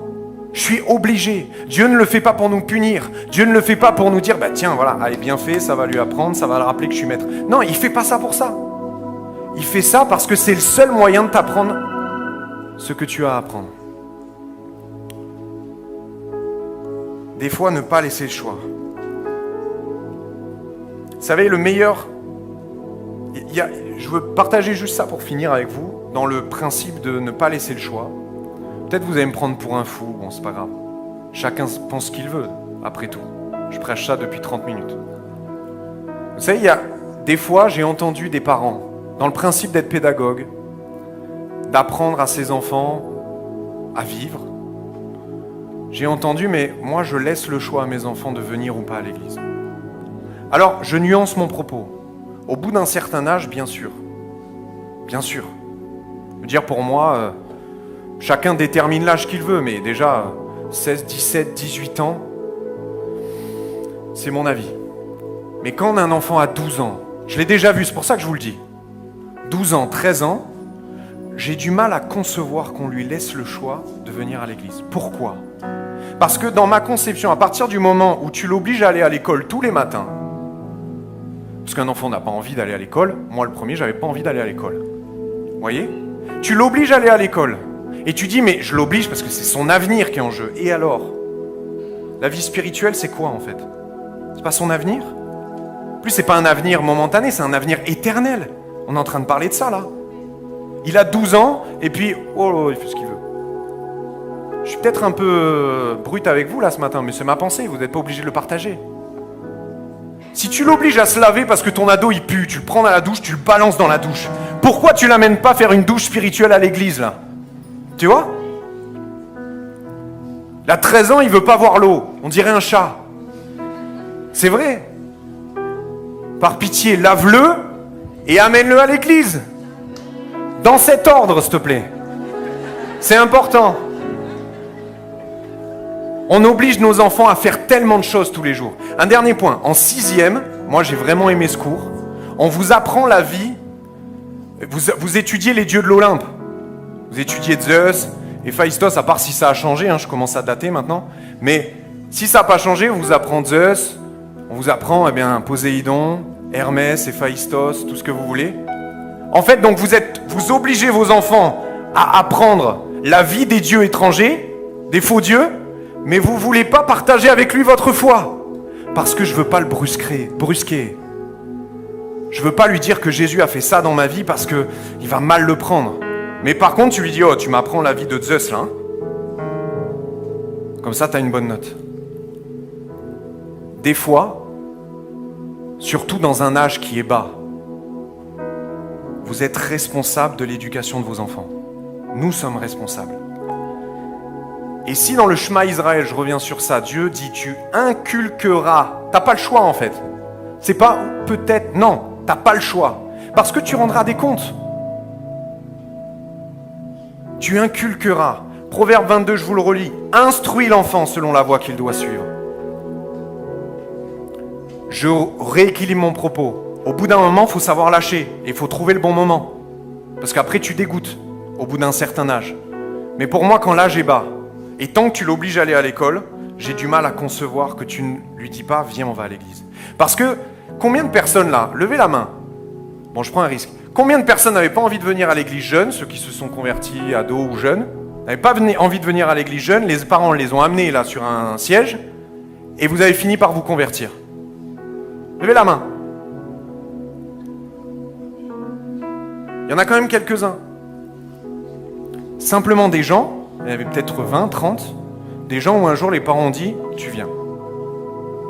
Je suis obligé. Dieu ne le fait pas pour nous punir. Dieu ne le fait pas pour nous dire, tiens, voilà, allez, bien fait, ça va lui apprendre, ça va le rappeler que je suis maître. Non, il fait pas ça pour ça. Il fait ça parce que c'est le seul moyen de t'apprendre ce que tu as à apprendre. Des fois, ne pas laisser le choix. Vous savez, le meilleur... je veux partager juste ça pour finir avec vous, dans le principe de ne pas laisser le choix. Peut-être vous allez me prendre pour un fou, bon, c'est pas grave. Chacun pense ce qu'il veut, après tout. Je prêche ça depuis 30 minutes. Vous savez, des fois, j'ai entendu des parents, dans le principe d'être pédagogue, d'apprendre à ses enfants à vivre. J'ai entendu, mais moi, je laisse le choix à mes enfants de venir ou pas à l'église. Alors, je nuance mon propos. Au bout d'un certain âge, bien sûr. Bien sûr. Je veux dire, pour moi, chacun détermine l'âge qu'il veut, mais déjà, 16, 17, 18 ans, c'est mon avis. Mais quand on a un enfant à 12 ans, je l'ai déjà vu, c'est pour ça que je vous le dis. 12 ans, 13 ans, j'ai du mal à concevoir qu'on lui laisse le choix de venir à l'église. Pourquoi? Parce que dans ma conception, à partir du moment où tu l'obliges à aller à l'école tous les matins, parce qu'un enfant n'a pas envie d'aller à l'école, moi le premier, j'avais pas envie d'aller à l'école. Vous voyez? Tu l'obliges à aller à l'école. Et tu dis, mais je l'oblige parce que c'est son avenir qui est en jeu. Et alors? La vie spirituelle, c'est quoi en fait? C'est pas son avenir? En plus, c'est pas un avenir momentané, c'est un avenir éternel. On est en train de parler de ça là. Il a 12 ans, et puis, il fait ce qu'il veut. Je suis peut-être un peu brut avec vous là ce matin, mais c'est ma pensée, vous n'êtes pas obligé de le partager. Si tu l'obliges à se laver parce que ton ado il pue, tu le prends dans la douche, tu le balances dans la douche. Pourquoi tu l'amènes pas faire une douche spirituelle à l'église là? Tu vois? Il a 13 ans, il veut pas voir l'eau. On dirait un chat. C'est vrai. Par pitié, lave-le et amène-le à l'église. Dans cet ordre, s'il te plaît. C'est important. On oblige nos enfants à faire tellement de choses tous les jours. Un dernier point. En 6e, moi j'ai vraiment aimé ce cours, on vous apprend la vie. Vous étudiez les dieux de l'Olympe. Vous étudiez Zeus, Héphaïstos, à part si ça a changé, je commence à dater maintenant. Mais si ça n'a pas changé, on vous apprend Zeus, on vous apprend Poséidon, Hermès, Héphaïstos, tout ce que vous voulez. En fait, donc vous obligez vos enfants à apprendre la vie des dieux étrangers, des faux dieux, mais vous ne voulez pas partager avec lui votre foi. Parce que je ne veux pas le brusquer. Je ne veux pas lui dire que Jésus a fait ça dans ma vie parce qu'il va mal le prendre. Mais par contre, tu lui dis, tu m'apprends la vie de Zeus là. Comme ça, tu as une bonne note. Des fois, surtout dans un âge qui est bas, vous êtes responsable de l'éducation de vos enfants. Nous sommes responsables. Et si dans le Shema Israël, je reviens sur ça, Dieu dit tu inculqueras. T'as pas le choix en fait. C'est pas peut-être, non, t'as pas le choix. Parce que tu rendras des comptes. Tu inculqueras. Proverbe 22, je vous le relis. Instruis l'enfant selon la voie qu'il doit suivre. je rééquilibre mon propos. Au bout d'un moment, il faut savoir lâcher et il faut trouver le bon moment. Parce qu'après, tu dégoûtes au bout d'un certain âge. Mais pour moi, quand l'âge est bas, et tant que tu l'obliges à aller à l'école, j'ai du mal à concevoir que tu ne lui dis pas « Viens, on va à l'église ». Parce que combien de personnes là, levez la main, bon je prends un risque, combien de personnes n'avaient pas envie de venir à l'église jeune, ceux qui se sont convertis ados ou jeunes, n'avaient pas envie de venir à l'église jeune, les parents les ont amenés là sur un siège, et vous avez fini par vous convertir. Levez la main. Il y en a quand même quelques-uns. Simplement des gens, il y en avait peut-être 20, 30, des gens où un jour les parents ont dit « Tu viens.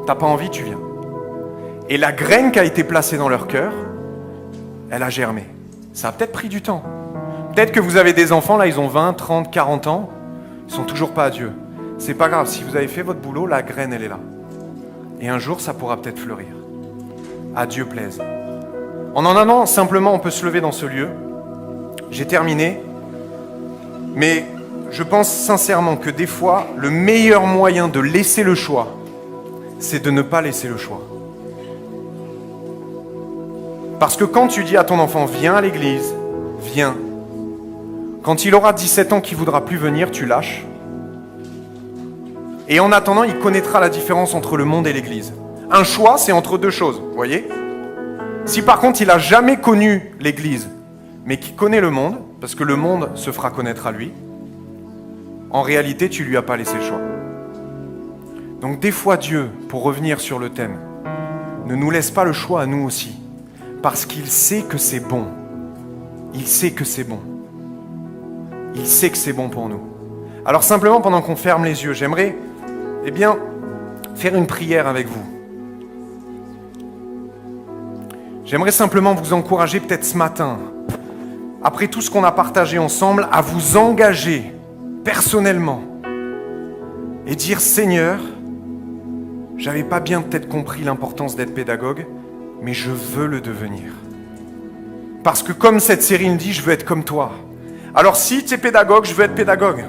T'as pas envie, tu viens. » Et la graine qui a été placée dans leur cœur, elle a germé. Ça a peut-être pris du temps. Peut-être que vous avez des enfants, là ils ont 20, 30, 40 ans, ils sont toujours pas à Dieu. C'est pas grave, si vous avez fait votre boulot, la graine elle est là. Et un jour ça pourra peut-être fleurir. À Dieu plaise. En un an, simplement on peut se lever dans ce lieu. J'ai terminé. Mais je pense sincèrement que des fois, le meilleur moyen de laisser le choix, c'est de ne pas laisser le choix. Parce que quand tu dis à ton enfant, viens à l'église, viens. Quand il aura 17 ans qu'il ne voudra plus venir, tu lâches. Et en attendant, il connaîtra la différence entre le monde et l'église. Un choix, c'est entre deux choses, vous voyez ? Si par contre, il n'a jamais connu l'église, mais qu'il connaît le monde, parce que le monde se fera connaître à lui, en réalité, tu ne lui as pas laissé le choix. Donc des fois, Dieu, pour revenir sur le thème, ne nous laisse pas le choix à nous aussi. Parce qu'il sait que c'est bon. Il sait que c'est bon. Il sait que c'est bon pour nous. Alors simplement, pendant qu'on ferme les yeux, j'aimerais, faire une prière avec vous. J'aimerais simplement vous encourager peut-être ce matin, après tout ce qu'on a partagé ensemble, à vous engager personnellement et dire « Seigneur, j'avais pas bien peut-être compris l'importance d'être pédagogue, mais je veux le devenir. Parce que comme cette série me dit, je veux être comme toi. Alors si tu es pédagogue, je veux être pédagogue.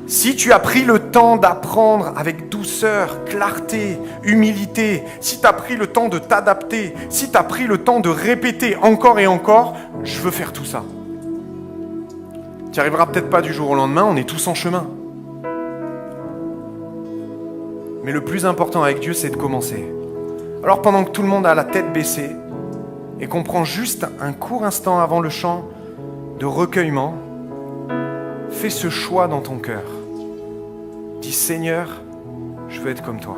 Si tu as pris le temps d'apprendre avec douceur, clarté, humilité, si tu as pris le temps de t'adapter, si tu as pris le temps de répéter encore et encore, je veux faire tout ça. Tu n'y arriveras peut-être pas du jour au lendemain, on est tous en chemin. Mais le plus important avec Dieu, c'est de commencer. Alors pendant que tout le monde a la tête baissée et qu'on prend juste un court instant avant le chant de recueillement, fais ce choix dans ton cœur. Dis Seigneur, je veux être comme toi.